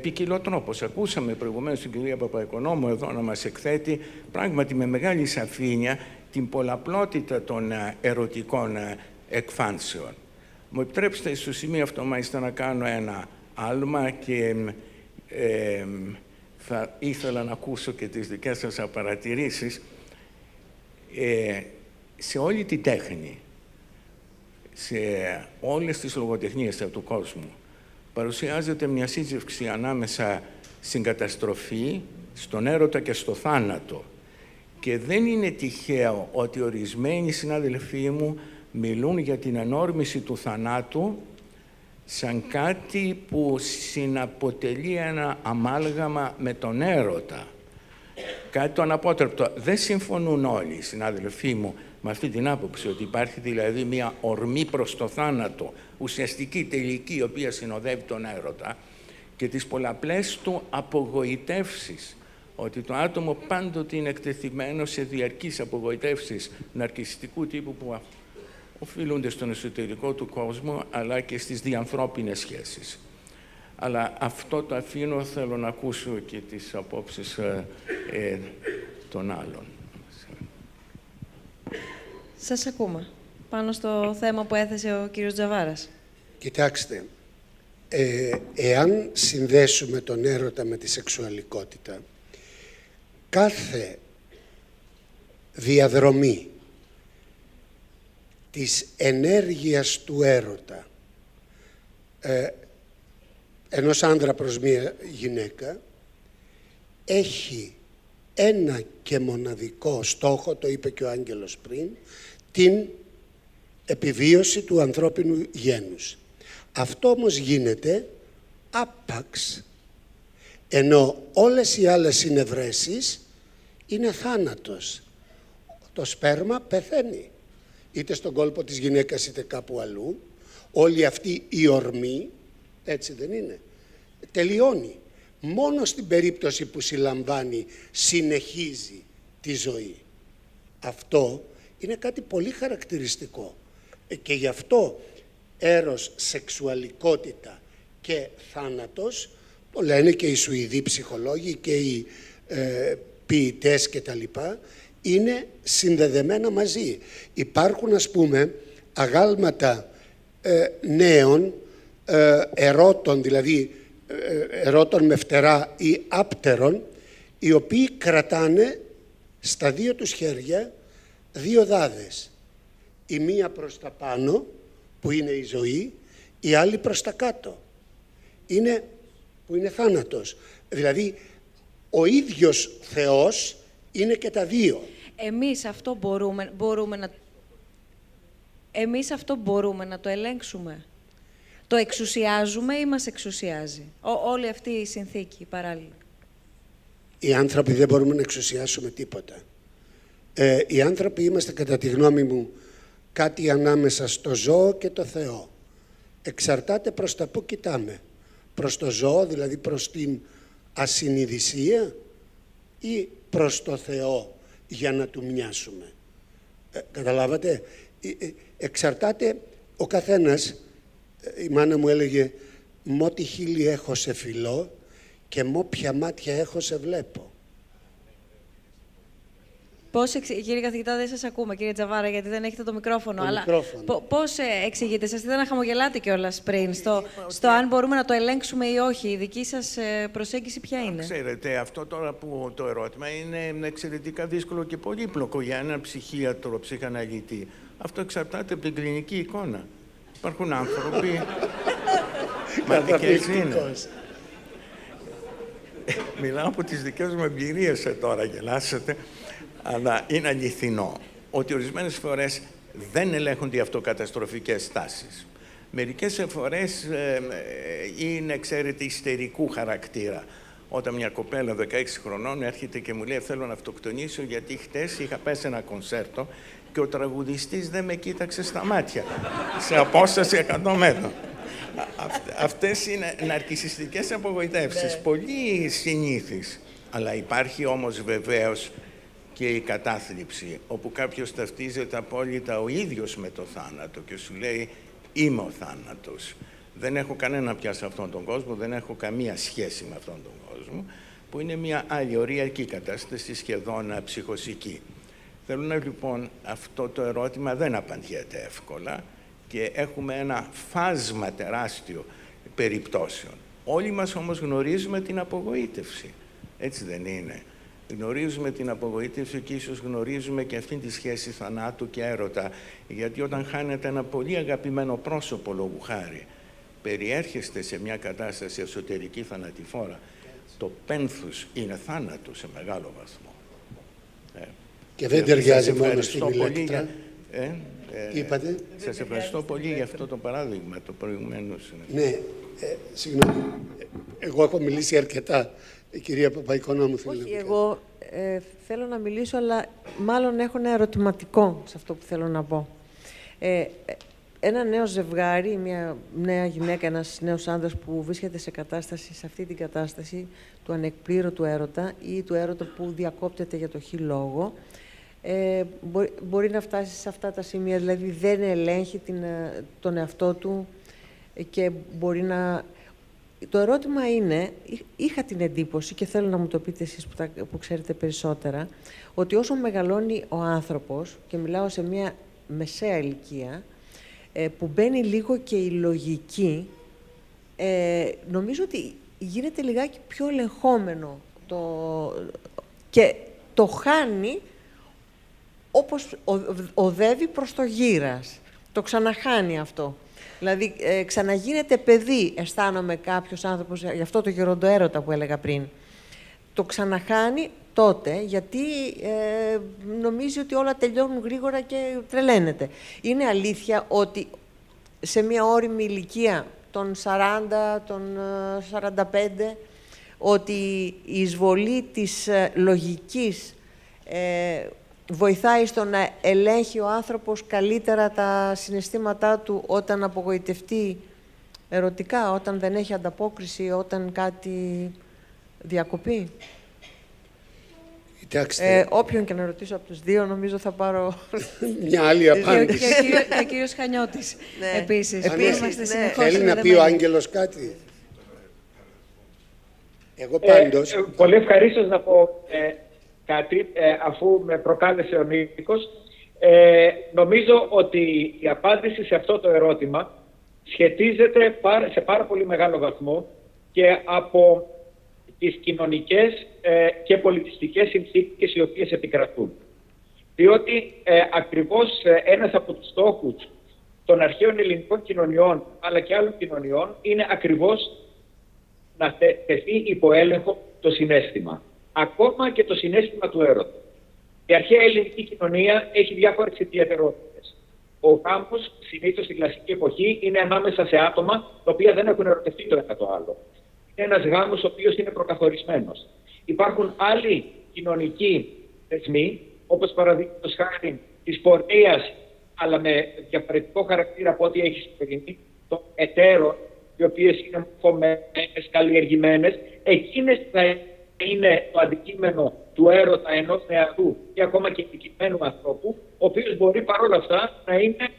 ποικιλοτρόπως. Ακούσαμε προηγουμένως την κυρία Παπαοικονόμου εδώ να μας εκθέτει πράγματι με μεγάλη σαφήνεια την πολλαπλότητα των ερωτικών εκφάνσεων. Μου επιτρέψτε στο σημείο αυτό μάλιστα να κάνω ένα άλμα και θα ήθελα να ακούσω και τις δικές σας παρατηρήσεις. Σε όλη τη τέχνη, σε όλες τις λογοτεχνίες του κόσμου, παρουσιάζεται μια σύζευξη ανάμεσα στην καταστροφή, στον έρωτα και στο θάνατο. Και δεν είναι τυχαίο ότι ορισμένοι συνάδελφοί μου μιλούν για την ενόρμηση του θανάτου σαν κάτι που συναποτελεί ένα αμάλγαμα με τον έρωτα. Κάτι το αναπότρεπτο. Δεν συμφωνούν όλοι οι συνάδελφοί μου με αυτή την άποψη, ότι υπάρχει δηλαδή μια ορμή προς το θάνατο, ουσιαστική, τελική, η οποία συνοδεύει τον έρωτα, και τις πολλαπλές του απογοητεύσεις, ότι το άτομο πάντοτε είναι εκτεθειμένο σε διαρκείς απογοητεύσεις ναρκισσιστικού τύπου που οφείλονται στον εσωτερικό του κόσμο, αλλά και στις διανθρώπινες σχέσεις. Αλλά αυτό το αφήνω, θέλω να ακούσω και τις απόψεις των άλλων. Σας ακούμε. Πάνω στο θέμα που έθεσε ο κύριος Τζαβάρας. Κοιτάξτε, εάν συνδέσουμε τον έρωτα με τη σεξουαλικότητα, κάθε διαδρομή της ενέργειας του έρωτα ενός άνδρα προς μία γυναίκα έχει ένα και μοναδικό στόχο, το είπε και ο Άγγελος πριν, την επιβίωση του ανθρώπινου γένους. Αυτό όμως γίνεται άπαξ, ενώ όλες οι άλλες συνευρέσεις είναι θάνατος. Το σπέρμα πεθαίνει, είτε στον κόλπο της γυναίκας είτε κάπου αλλού. Όλη αυτή η ορμή, έτσι δεν είναι, τελειώνει. Μόνο στην περίπτωση που συλλαμβάνει συνεχίζει τη ζωή. Αυτό είναι κάτι πολύ χαρακτηριστικό και γι' αυτό έρος, σεξουαλικότητα και θάνατος, το λένε και οι Σουηδοί ψυχολόγοι και οι ποιητές και τα λοιπά, είναι συνδεδεμένα μαζί. Υπάρχουν, ας πούμε, αγάλματα νέων ερώτων, δηλαδή ερώτων με φτερά ή άπτερων, οι οποίοι κρατάνε στα δύο τους χέρια δύο δάδες. Η μία προς τα πάνω, που είναι η ζωή, η άλλη προς τα κάτω, που είναι θάνατος. Δηλαδή, ο ίδιος Θεός είναι και τα δύο. Εμείς αυτό μπορούμε να το ελέγξουμε. Το εξουσιάζουμε ή μας εξουσιάζει. Όλη αυτή η συνθήκη παράλληλα. Οι άνθρωποι δεν μπορούμε να εξουσιάσουμε τίποτα. Οι άνθρωποι είμαστε, κατά τη γνώμη μου, κάτι ανάμεσα στο ζώο και το Θεό. Εξαρτάται προς τα που κοιτάμε. Προς το ζώο, δηλαδή προς την ασυνειδησία, ή προς το Θεό για να του μοιάσουμε. Καταλάβατε, εξαρτάται ο καθένας. Η μάνα μου έλεγε «Μ' ό,τι χείλη έχω σε φιλώ και μ' όποια μάτια έχω σε βλέπω». Κύριε καθηγητά, δεν σας ακούμε, κύριε Τζαβάρα, γιατί δεν έχετε το μικρόφωνο. Πώς εξηγείτε, σας είδα να χαμογελάτε κιόλας πριν, στο αν μπορούμε να το ελέγξουμε ή όχι. Η δική σας προσέγγιση ποια είναι? Ξέρετε, αυτό τώρα που το ερώτημα είναι εξαιρετικά δύσκολο και πολύπλοκο για έναν ψυχίατρο, ψυχαναλυτή. Αυτό εξαρτάται από την κλινική εικόνα. Υπάρχουν άνθρωποι... Μα και έτσι είναι. Μιλάω από τις δικές μου εμπειρίες τώρα, γελάσετε. Αλλά είναι αληθινό ότι ορισμένες φορές δεν ελέγχονται οι αυτοκαταστροφικές τάσεις. Μερικές φορές είναι, ξέρετε, ιστερικού χαρακτήρα. Όταν μια κοπέλα 16 χρονών έρχεται και μου λέει «Θέλω να αυτοκτονήσω γιατί χτες είχα πέσει ένα κονσέρτο και ο τραγουδιστής δεν με κοίταξε στα μάτια, σε απόσταση 100 μέτρων». Αυτές είναι ναρκισσιστικές απογοητεύσεις, πολύ συνήθεις. Αλλά υπάρχει όμως βεβαίως και η κατάθλιψη, όπου κάποιος ταυτίζεται απόλυτα ο ίδιος με το θάνατο και σου λέει «Είμαι ο θάνατος». Δεν έχω κανένα πια σε αυτόν τον κόσμο, δεν έχω καμία σχέση με αυτόν τον κόσμο, που είναι μια άλλη οριακή κατάσταση, σχεδόν ψυχοσική. Θέλω να λοιπόν, αυτό το ερώτημα δεν απαντιέται εύκολα και έχουμε ένα φάσμα τεράστιο περιπτώσεων. Όλοι μας όμως γνωρίζουμε την απογοήτευση, έτσι δεν είναι? Γνωρίζουμε την απογοήτευση και ίσως γνωρίζουμε και αυτήν τη σχέση θανάτου και έρωτα. Γιατί όταν χάνετε ένα πολύ αγαπημένο πρόσωπο, λόγου χάρη, περιέρχεστε σε μια κατάσταση εσωτερική θανατηφόρα, το πένθους είναι θάνατο σε μεγάλο βαθμό. Και δεν ταιριάζει μόνο στην ηλεκτρά. Είπατε. Σας ευχαριστώ πολύ για αυτό το παράδειγμα, το προηγουμένως. Ναι, συγγνώμη. Εγώ έχω μιλήσει αρκετά. Η κυρία Παπαϊκονόμου θέλει να πει. Εγώ θέλω να μιλήσω, αλλά μάλλον έχω ένα ερωτηματικό σε αυτό που θέλω να πω. Ένα νέο ζευγάρι, μια νέα γυναίκα, ένας νέος άνδρας που βρίσκεται σε αυτή την κατάσταση του ανεκπλήρωτου έρωτα ή του έρωτα που διακόπτεται για το χι λόγο, μπορεί να φτάσει σε αυτά τα σημεία, δηλαδή δεν ελέγχει τον εαυτό του και μπορεί να... Το ερώτημα είναι, είχα την εντύπωση και θέλω να μου το πείτε εσείς που ξέρετε περισσότερα, ότι όσο μεγαλώνει ο άνθρωπος, και μιλάω σε μια μεσαία ηλικία, που μπαίνει λίγο και η λογική, νομίζω ότι γίνεται λιγάκι πιο ελεγχόμενο και το χάνει όπως οδεύει προς το γύρας. Το ξαναχάνει αυτό. Δηλαδή, ξαναγίνεται παιδί, αισθάνομαι κάποιος άνθρωπος, γι' αυτό το γεροντοέρωτα που έλεγα πριν. Το ξαναχάνει τότε, γιατί νομίζει ότι όλα τελειώνουν γρήγορα και τρελαίνεται. Είναι αλήθεια ότι σε μια όριμη ηλικία των 40, των 45, ότι η εισβολή της λογικής βοηθάει στο να ελέγχει ο άνθρωπος καλύτερα τα συναισθήματά του όταν απογοητευτεί ερωτικά, όταν δεν έχει ανταπόκριση, όταν κάτι διακοπεί. Όποιον και να ρωτήσω από τους δύο, νομίζω θα πάρω μια άλλη απάντηση. Και ο κύριος Χανιώτης, επίσης. Θέλει να πει ο Άγγελος κάτι. Εγώ πάντως... Πολύ ευχαρίστως να πω κάτι, αφού με προκάλεσε ο Νίκος. Νομίζω ότι η απάντηση σε αυτό το ερώτημα σχετίζεται σε πάρα πολύ μεγάλο βαθμό και από τις κοινωνικές και πολιτιστικές συνθήκες οι οποίες επικρατούν. Διότι ακριβώς ένας από τους στόχους των αρχαίων ελληνικών κοινωνιών, αλλά και άλλων κοινωνιών, είναι ακριβώς να τεθεί υπό έλεγχο το συναίσθημα. Ακόμα και το συναίσθημα του έρωτα. Η αρχαία ελληνική κοινωνία έχει διάφορες ιδιαιτερότητες. Ο γάμος, συνήθως στην κλασική εποχή, είναι ανάμεσα σε άτομα τα οποία δεν έχουν ερωτευτεί το ένα το άλλο. Είναι ένας γάμος ο οποίος είναι προκαθορισμένος. Υπάρχουν άλλοι κοινωνικοί θεσμοί, όπως παραδείγματος χάρη της πορείας, αλλά με διαφορετικό χαρακτήρα από ό,τι έχει σημερινή, των εταίρων, οι οποίες είναι μορφωμένες, καλλιεργημένες, εκείνες θα είναι το αντικείμενο του έρωτα ενός νεαρού ή ακόμα και ηλικιωμένου ανθρώπου, ο οποίος μπορεί παρόλα αυτά να είναι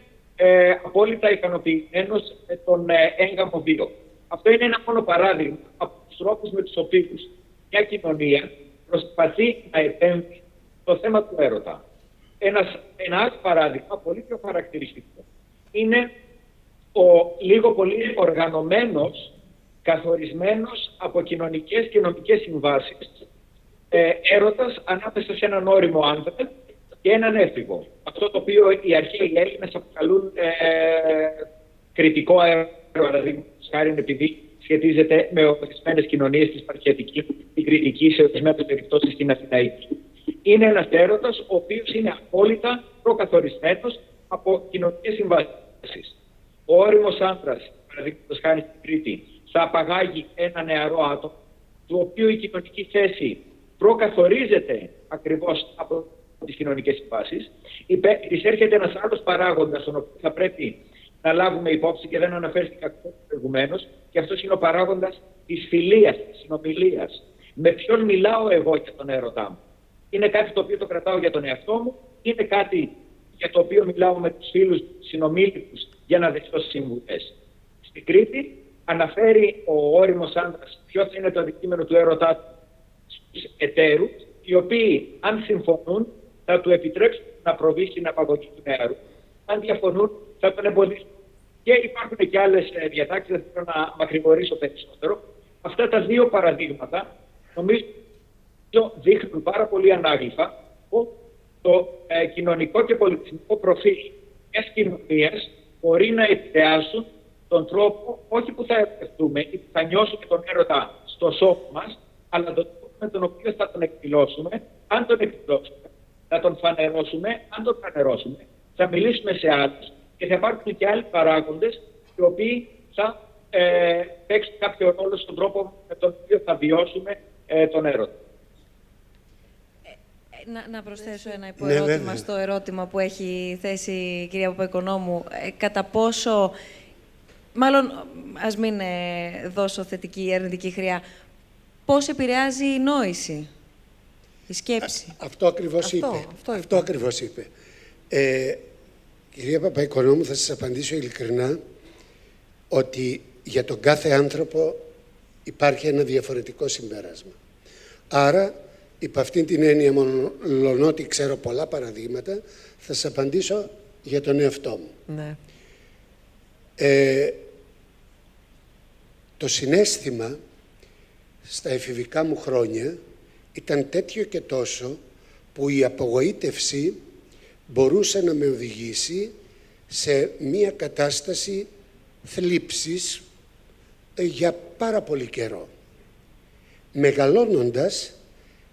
απόλυτα ικανοποιημένος με τον έγγαμο βίο. Αυτό είναι ένα μόνο παράδειγμα από τους τρόπους με τους οποίους μια κοινωνία προσπαθεί να επέμβει στο θέμα του έρωτα. Ένα άλλο παράδειγμα, πολύ πιο χαρακτηριστικό, είναι ο λίγο πολύ οργανωμένος, καθορισμένος από κοινωνικές και νομικές συμβάσεις έρωτας ανάμεσα σε έναν ώριμο άντρα και έναν έφηβο. Αυτό το οποίο οι αρχαίοι Έλληνες αποκαλούν κριτικό έρωτα, παραδείγματος χάρη, επειδή σχετίζεται με ορισμένες κοινωνίες της Παρχιατικής, την Κρητική, σε ορισμένες περιπτώσεις στην Αθηναϊκή. Είναι ένας έρωτας ο οποίος είναι απόλυτα προκαθορισμένος από κοινωνικές συμβάσεις. Ο ώριμος άντρας, παραδείγματος χάρη στην Κρήτη, θα απαγάγει ένα νεαρό άτομο, του οποίου η κοινωνική θέση προκαθορίζεται ακριβώς από τις κοινωνικές συμβάσεις. Της έρχεται ένας άλλος παράγοντας, τον οποίο θα πρέπει να λάβουμε υπόψη και δεν αναφέρθηκα προηγουμένως, και αυτός είναι ο παράγοντας της φιλίας, της συνομιλίας. Με ποιον μιλάω εγώ για τον έρωτά μου? Είναι κάτι το οποίο το κρατάω για τον εαυτό μου, είναι κάτι για το οποίο μιλάω με τους φίλους, συνομήλικους, για να δεχτώ συμβουλές. Στην Κρήτη αναφέρει ο ώριμος άντρας ποιο θα είναι το αντικείμενο του έρωτά του στους εταίρους, οι οποίοι, αν συμφωνούν, θα του επιτρέψουν να προβεί στην απαγωγή του νεαρού. Αν διαφωνούν, θα τον εμποδίσουν. Και υπάρχουν και άλλες διατάξεις, δεν θέλω να μακρηγορήσω περισσότερο. Αυτά τα δύο παραδείγματα, νομίζω, δείχνουν πάρα πολύ ανάγλυφα το κοινωνικό και πολιτισμικό προφίλ μιας κοινωνίας μπορεί να επηρεάσουν τον τρόπο, όχι που θα ερωτευτούμε ή που θα νιώσουμε τον έρωτα στο σώμα μας, αλλά τον τρόπο με τον οποίο θα τον εκδηλώσουμε, αν τον εκδηλώσουμε, θα τον φανερώσουμε, αν τον φανερώσουμε, θα μιλήσουμε σε άλλους και θα υπάρχουν και άλλοι παράγοντες οι οποίοι θα παίξουν κάποιο ρόλο στον τρόπο με τον οποίο θα βιώσουμε τον έρωτα. Να προσθέσω ένα υποερώτημα στο ερώτημα που έχει θέσει η κυρία Παπαϊκονόμου. Κατά πόσο, μάλλον ας μην δώσω θετική ή αρνητική χρειά, πώς επηρεάζει η νόηση, η σκέψη? Αυτό ακριβώς είπε. Αυτό ακριβώς είπε. Κυρία Παπαϊκονόμου, θα σας απαντήσω ειλικρινά ότι για τον κάθε άνθρωπο υπάρχει ένα διαφορετικό συμπέρασμα. Άρα, υπ' αυτήν την έννοια, μόνο ότι ξέρω πολλά παραδείγματα, θα σας απαντήσω για τον εαυτό μου. Ναι. Το συναίσθημα στα εφηβικά μου χρόνια ήταν τέτοιο και τόσο που η απογοήτευση μπορούσε να με οδηγήσει σε μία κατάσταση θλίψης για πάρα πολύ καιρό. Μεγαλώνοντας,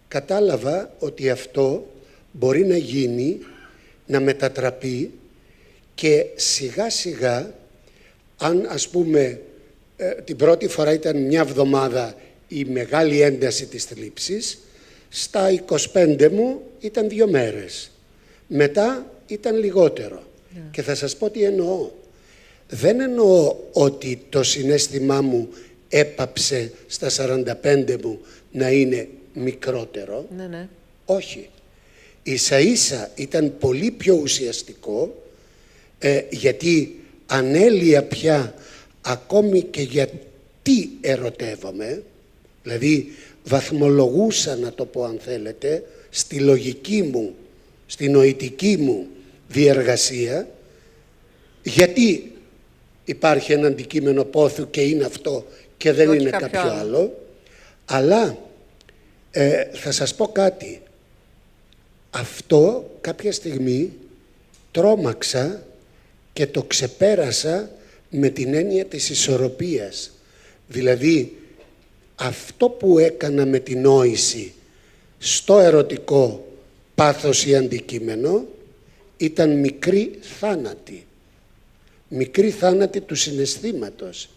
κατάλαβα ότι αυτό μπορεί να γίνει, να μετατραπεί και σιγά σιγά, αν ας πούμε την πρώτη φορά ήταν μια εβδομάδα η μεγάλη ένταση της θλίψης, στα 25 μου ήταν 2 μέρες. Μετά ήταν λιγότερο. Και θα σας πω τι εννοώ. Δεν εννοώ ότι το συναίσθημά μου έπαψε στα 45 μου να είναι μικρότερο. Ναι. Όχι. Ίσα ίσα ήταν πολύ πιο ουσιαστικό, γιατί ανέλυα πια ακόμη και γιατί ερωτεύομαι, δηλαδή βαθμολογούσα, να το πω αν θέλετε, στη λογική μου, στη νοητική μου διεργασία, γιατί υπάρχει ένα αντικείμενο πόθου και είναι αυτό και δεν είναι κάποιο άλλο. Αλλά θα σας πω κάτι. Αυτό κάποια στιγμή τρόμαξα και το ξεπέρασα με την έννοια της ισορροπίας. Δηλαδή, αυτό που έκανα με την νόηση στο ερωτικό πάθος ή αντικείμενο ήταν μικρή θάνατη. Μικρή θάνατη του συναισθήματος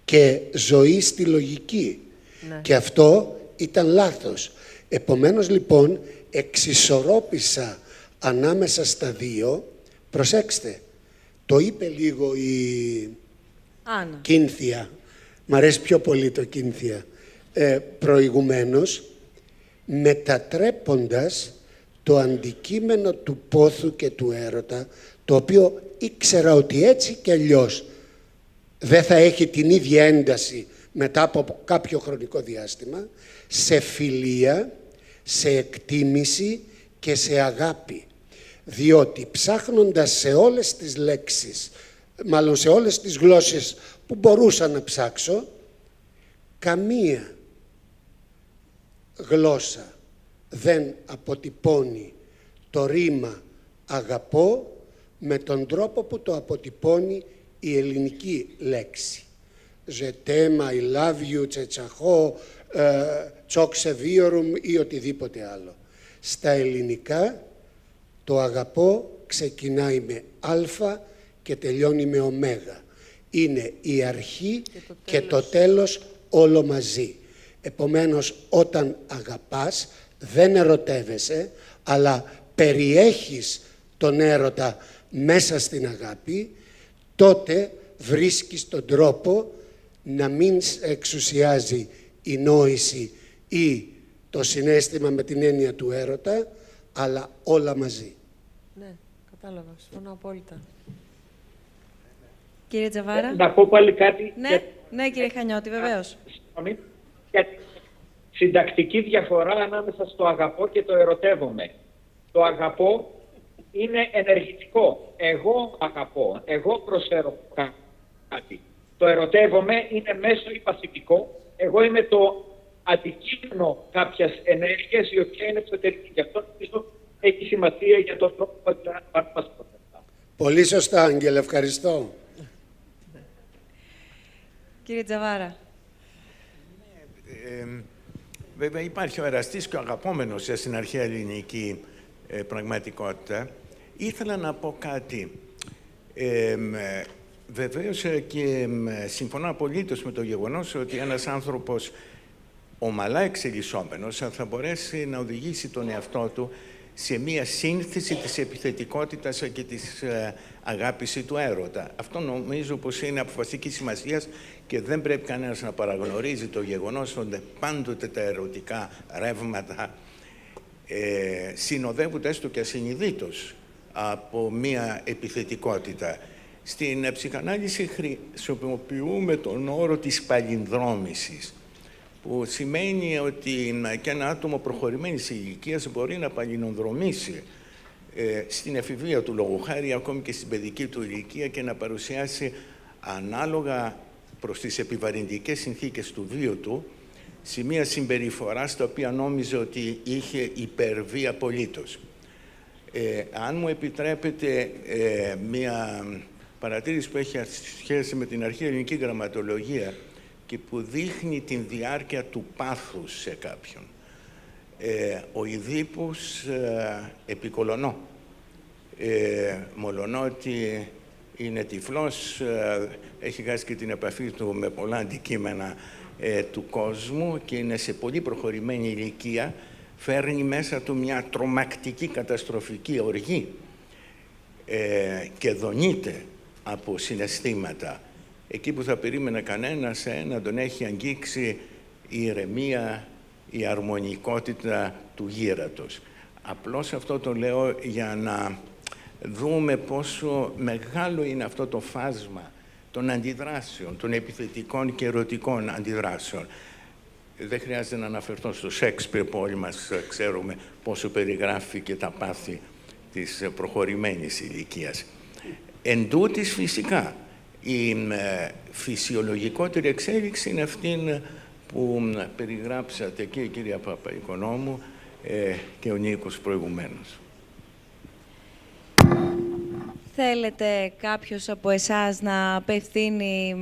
και ζωή στη λογική. Ναι. Και αυτό ήταν λάθος. Επομένως, λοιπόν, εξισορρόπησα ανάμεσα στα δύο. Προσέξτε, το είπε λίγο η Άννα. Κίνθια. Μ' αρέσει πιο πολύ το Κίνθια. Προηγουμένως, μετατρέποντας το αντικείμενο του πόθου και του έρωτα, το οποίο ήξερα ότι έτσι και αλλιώς δεν θα έχει την ίδια ένταση μετά από κάποιο χρονικό διάστημα, σε φιλία, σε εκτίμηση και σε αγάπη. Διότι ψάχνοντας σε όλες τις λέξεις, μάλλον σε όλες τις γλώσσες που μπορούσα να ψάξω, καμία γλώσσα δεν αποτυπώνει το ρήμα αγαπώ με τον τρόπο που το αποτυπώνει η ελληνική λέξη. Je t'aime, I love you, τσετσαχώ, τσόξεβίωρουμ ή οτιδήποτε άλλο. Στα ελληνικά το αγαπώ ξεκινάει με α και τελειώνει με ω. Είναι η αρχή και το τέλος όλο μαζί. Επομένως, όταν αγαπάς, δεν ερωτεύεσαι, αλλά περιέχεις τον έρωτα μέσα στην αγάπη, τότε βρίσκεις τον τρόπο να μην εξουσιάζει η νόηση ή το συναίσθημα με την έννοια του έρωτα, αλλά όλα μαζί. Ναι, κατάλαβα. Συμφωνώ απόλυτα. Κύριε Τζαβάρα. Να πω πάλι κάτι. Ναι, κύριε Χανιώτη, βεβαίως. Για συντακτική διαφορά ανάμεσα στο αγαπώ και το ερωτεύομαι. Το αγαπώ είναι ενεργητικό. Εγώ αγαπώ, εγώ προσφέρω κάτι. Το ερωτεύομαι είναι μέσο ή παθητικό. Εγώ είμαι το αντικείμενο κάποιας ενέργειας η οποία είναι εξωτερική. Γι' αυτό νομίζω έχει σημασία για τον τρόπο που αντιλαμβάνομαστε. Πολύ σωστά, Άγγελε, ευχαριστώ. Κύριε Τζαβάρα. Βέβαια υπάρχει ο εραστής και ο αγαπόμενος στην αρχαία ελληνική πραγματικότητα. Ήθελα να πω κάτι. Βεβαίως και συμφωνώ απολύτως με το γεγονός ότι ένας άνθρωπος ομαλά εξελισσόμενος θα μπορέσει να οδηγήσει τον εαυτό του σε μία σύνθεση της επιθετικότητας και της αγάπης του έρωτα. Αυτό νομίζω πως είναι αποφασιστική σημασίας και δεν πρέπει κανένας να παραγνωρίζει το γεγονός ότι πάντοτε τα ερωτικά ρεύματα συνοδεύονται έστω και ασυνειδήτως από μία επιθετικότητα. Στην ψυχανάλυση χρησιμοποιούμε τον όρο της παλινδρόμησης, που σημαίνει ότι και ένα άτομο προχωρημένης ηλικίας μπορεί να παλινοδρομήσει στην εφηβεία του λόγου χάρη, ακόμη και στην παιδική του ηλικία, και να παρουσιάσει ανάλογα προς τις επιβαρυντικές συνθήκες του βίου του σημεία συμπεριφορά στα οποία νόμιζε ότι είχε υπερβεί απολύτως. Αν μου επιτρέπετε μία παρατήρηση που έχει σχέση με την αρχαία ελληνική γραμματολογία και που δείχνει την διάρκεια του πάθους σε κάποιον. Ο Ιδίππους επικολονώ, μολονότι είναι τυφλός, έχει χάσει και την επαφή του με πολλά αντικείμενα του κόσμου και είναι σε πολύ προχωρημένη ηλικία, φέρνει μέσα του μια τρομακτική καταστροφική οργή και δονείται από συναισθήματα. Εκεί που θα περίμενε κανένας να τον έχει αγγίξει η ηρεμία, η αρμονικότητα του γύρατος. Απλώς αυτό το λέω για να δούμε πόσο μεγάλο είναι αυτό το φάσμα των αντιδράσεων, των επιθετικών και ερωτικών αντιδράσεων. Δεν χρειάζεται να αναφερθώ στο Σέξπιρ που όλοι μας ξέρουμε πόσο περιγράφει και τα πάθη της προχωρημένης ηλικίας. Εν τούτης, φυσικά, η φυσιολογικότερη εξέλιξη είναι αυτή που περιγράψατε και η κυρία Παπαϊκονόμου και ο Νίκος προηγουμένως. Θέλετε κάποιος από εσάς να απευθύνει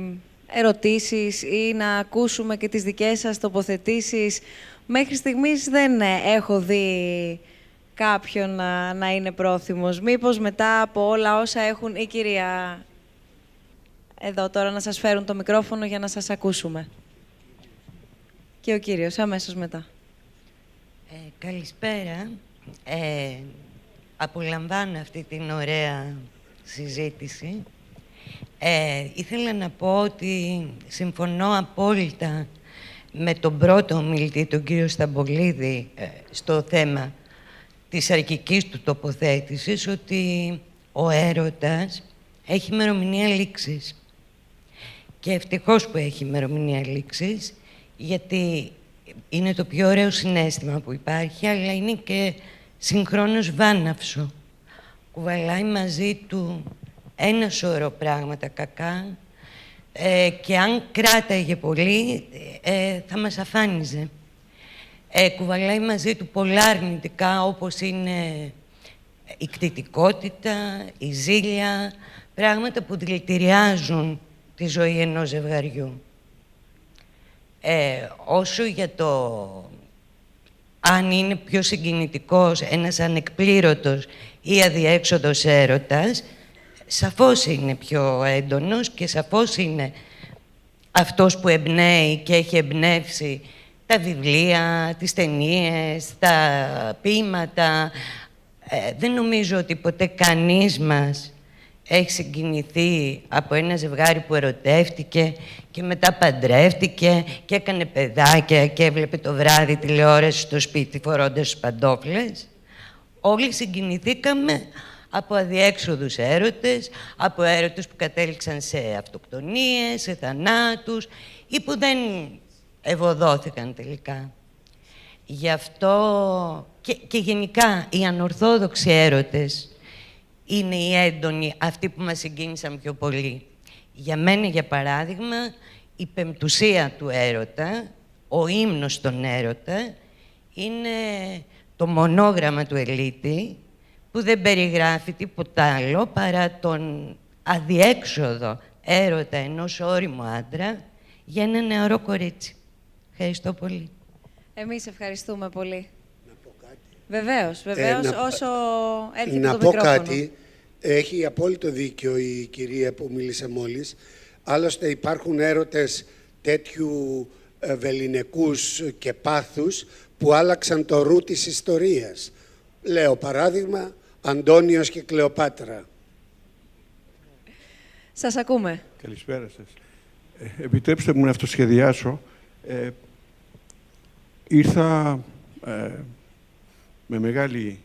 ερωτήσεις ή να ακούσουμε και τις δικές σας τοποθετήσεις? Μέχρι στιγμής δεν έχω δει κάποιον να είναι πρόθυμος. Μήπως μετά από όλα όσα έχουν η κυρία εδώ τώρα να σας φέρουν το μικρόφωνο για να σας ακούσουμε. Και ο κύριος αμέσως μετά. Καλησπέρα. Απολαμβάνω αυτή την ωραία συζήτηση. Ήθελα να πω ότι συμφωνώ απόλυτα με τον πρώτο ομιλητή, τον κύριο Σταμπολίδη, στο θέμα της αρχικής του τοποθέτησης, ότι ο έρωτας έχει ημερομηνία λήξης. Και ευτυχώς που έχει ημερομηνία λήξης, γιατί είναι το πιο ωραίο συναίσθημα που υπάρχει, αλλά είναι και συγχρόνως βάναυσο. Κουβαλάει μαζί του ένα σωρό πράγματα κακά και αν κράταγε πολύ θα μας αφάνιζε. Κουβαλάει μαζί του πολλά αρνητικά, όπως είναι η κτητικότητα, η ζήλια, πράγματα που δηλητηριάζουν τη ζωή ενός ζευγαριού. Όσο για το αν είναι πιο συγκινητικός ένας ανεκπλήρωτος ή αδιέξοδος έρωτας, σαφώς είναι πιο έντονος και σαφώς είναι αυτός που εμπνέει και έχει εμπνεύσει τα βιβλία, τις ταινίες, τα ποίηματα. Δεν νομίζω ότι ποτέ κανείς μας έχει συγκινηθεί από ένα ζευγάρι που ερωτεύτηκε και μετά παντρεύτηκε και έκανε παιδάκια και έβλεπε το βράδυ τηλεόραση στο σπίτι φορώντας τις παντόφλες. Όλοι συγκινηθήκαμε από αδιέξοδους έρωτες, από έρωτες που κατέληξαν σε αυτοκτονίες, σε θανάτους ή που δεν ευωδόθηκαν τελικά. Γι' αυτό και γενικά οι ανορθόδοξοι έρωτες είναι οι έντονοι, αυτοί που μας συγκίνησαν πιο πολύ. Για μένα, για παράδειγμα, η πεμπτουσία του έρωτα, ο ύμνος στον έρωτα, είναι το μονόγραμμα του Ελίτη, που δεν περιγράφει τίποτα άλλο παρά τον αδιέξοδο έρωτα ενός όριμου άντρα για ένα νεαρό κορίτσι. Ευχαριστώ πολύ. Εμείς ευχαριστούμε πολύ. Να πω κάτι. Βεβαίως, όσο έρχεται να το πω μικρόφωνο. κάτι. Έχει απόλυτο δίκιο η κυρία που μίλησε μόλις. Άλλωστε υπάρχουν έρωτες τέτοιου βεληνικούς και πάθους που άλλαξαν το ρου της ιστορίας. Λέω παράδειγμα, Αντώνιος και Κλεοπάτρα. Σας ακούμε. Καλησπέρα σας. Επιτρέψτε μου να αυτοσχεδιάσω. Ήρθα με μεγάλη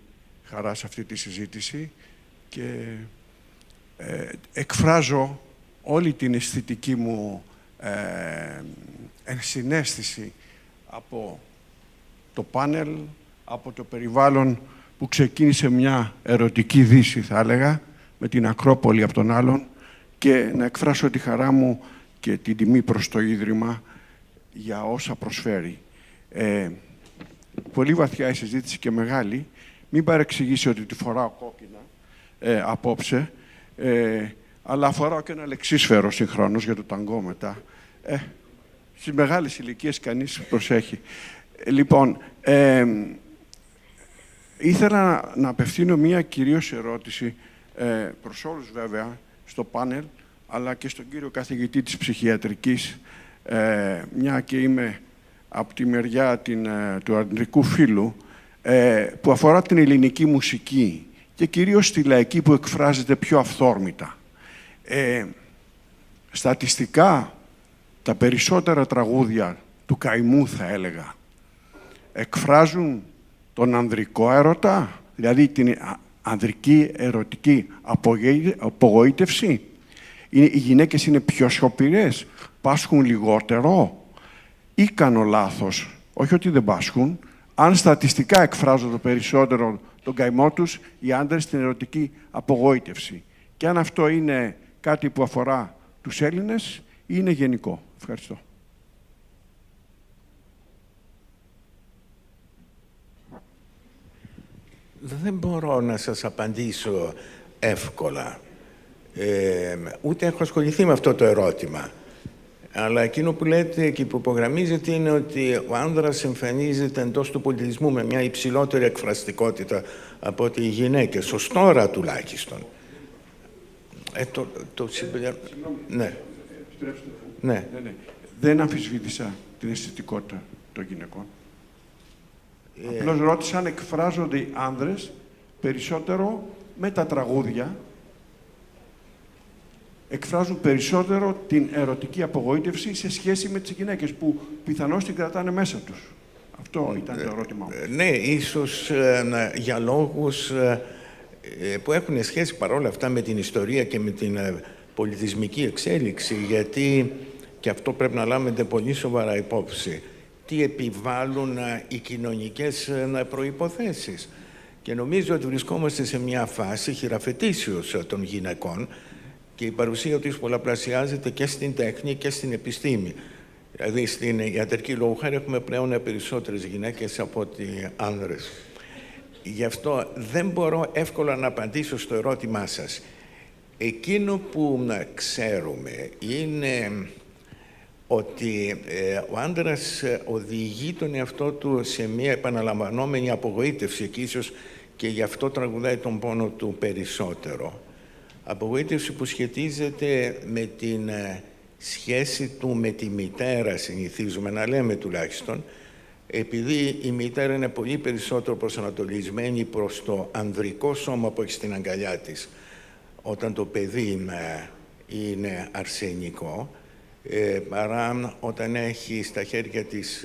χαρά σε αυτή τη συζήτηση και εκφράζω όλη την αισθητική μου ενσυναίσθηση από το πάνελ, από το περιβάλλον που ξεκίνησε μια ερωτική δύση, θα έλεγα, με την Ακρόπολη από τον άλλον, και να εκφράσω τη χαρά μου και την τιμή προς το Ίδρυμα για όσα προσφέρει. Πολύ βαθιά η συζήτηση και μεγάλη. Μην παρεξηγήσει ότι τη φοράω κόκκινα απόψε, αλλά φοράω και ένα λεξίσφαιρο συγχρόνως για το ταγκό μετά. Στις μεγάλες ηλικίες κανείς προσέχει. Λοιπόν, ήθελα να απευθύνω μία κυρίως ερώτηση προς όλους βέβαια, στο πάνελ, αλλά και στον κύριο καθηγητή της ψυχιατρικής, μια και είμαι από τη μεριά του ανδρικού φύλου, που αφορά την ελληνική μουσική και κυρίως τη λαϊκή που εκφράζεται πιο αυθόρμητα. Στατιστικά, τα περισσότερα τραγούδια του καημού, θα έλεγα, εκφράζουν τον ανδρικό έρωτα, δηλαδή την ανδρική ερωτική απογοήτευση. Οι γυναίκες είναι πιο σιωπηρές, πάσχουν λιγότερο ή κάνω λάθος? Όχι ότι δεν πάσχουν. Αν στατιστικά εκφράζονται περισσότερο τον καημό τους, οι άντρες την ερωτική απογοήτευση. Και αν αυτό είναι κάτι που αφορά τους Έλληνες ή είναι γενικό. Ευχαριστώ. Δεν μπορώ να σας απαντήσω εύκολα. Ούτε έχω ασχοληθεί με αυτό το ερώτημα. Αλλά εκείνο που λέτε και που υπογραμμίζετε είναι ότι ο άνδρας εμφανίζεται εντός του πολιτισμού με μια υψηλότερη εκφραστικότητα από ότι οι γυναίκες, ως τώρα τουλάχιστον. Ναι. Ναι. Δεν αμφισβήτησα την αισθητικότητα των γυναικών. Απλώς ρώτησα αν εκφράζονται οι άνδρες περισσότερο με τα τραγούδια, εκφράζουν περισσότερο την ερωτική απογοήτευση σε σχέση με τις γυναίκες που πιθανώς την κρατάνε μέσα τους. Αυτό ήταν το ερώτημα μου. Ναι, ίσως για λόγους που έχουν σχέση παρόλα αυτά με την ιστορία και με την πολιτισμική εξέλιξη, γιατί και αυτό πρέπει να λάβετε πολύ σοβαρά υπόψη, τι επιβάλλουν οι κοινωνικές προϋποθέσεις. Και νομίζω ότι βρισκόμαστε σε μια φάση χειραφετήσεως των γυναικών και η παρουσία τους πολλαπλασιάζεται και στην τέχνη και στην επιστήμη. Δηλαδή στην ιατρική λόγου χάρη έχουμε πλέον περισσότερες γυναίκες από ότι άνδρες. Γι' αυτό δεν μπορώ εύκολα να απαντήσω στο ερώτημά σας. Εκείνο που ξέρουμε είναι ότι ο άντρας οδηγεί τον εαυτό του σε μια επαναλαμβανόμενη απογοήτευση και ίσως και γι' αυτό τραγουδάει τον πόνο του περισσότερο. Απογοήτευση που σχετίζεται με την σχέση του με τη μητέρα, συνηθίζουμε να λέμε τουλάχιστον, επειδή η μητέρα είναι πολύ περισσότερο προσανατολισμένη προς το ανδρικό σώμα που έχει στην αγκαλιά της όταν το παιδί είναι αρσενικό, παρά όταν έχει στα χέρια της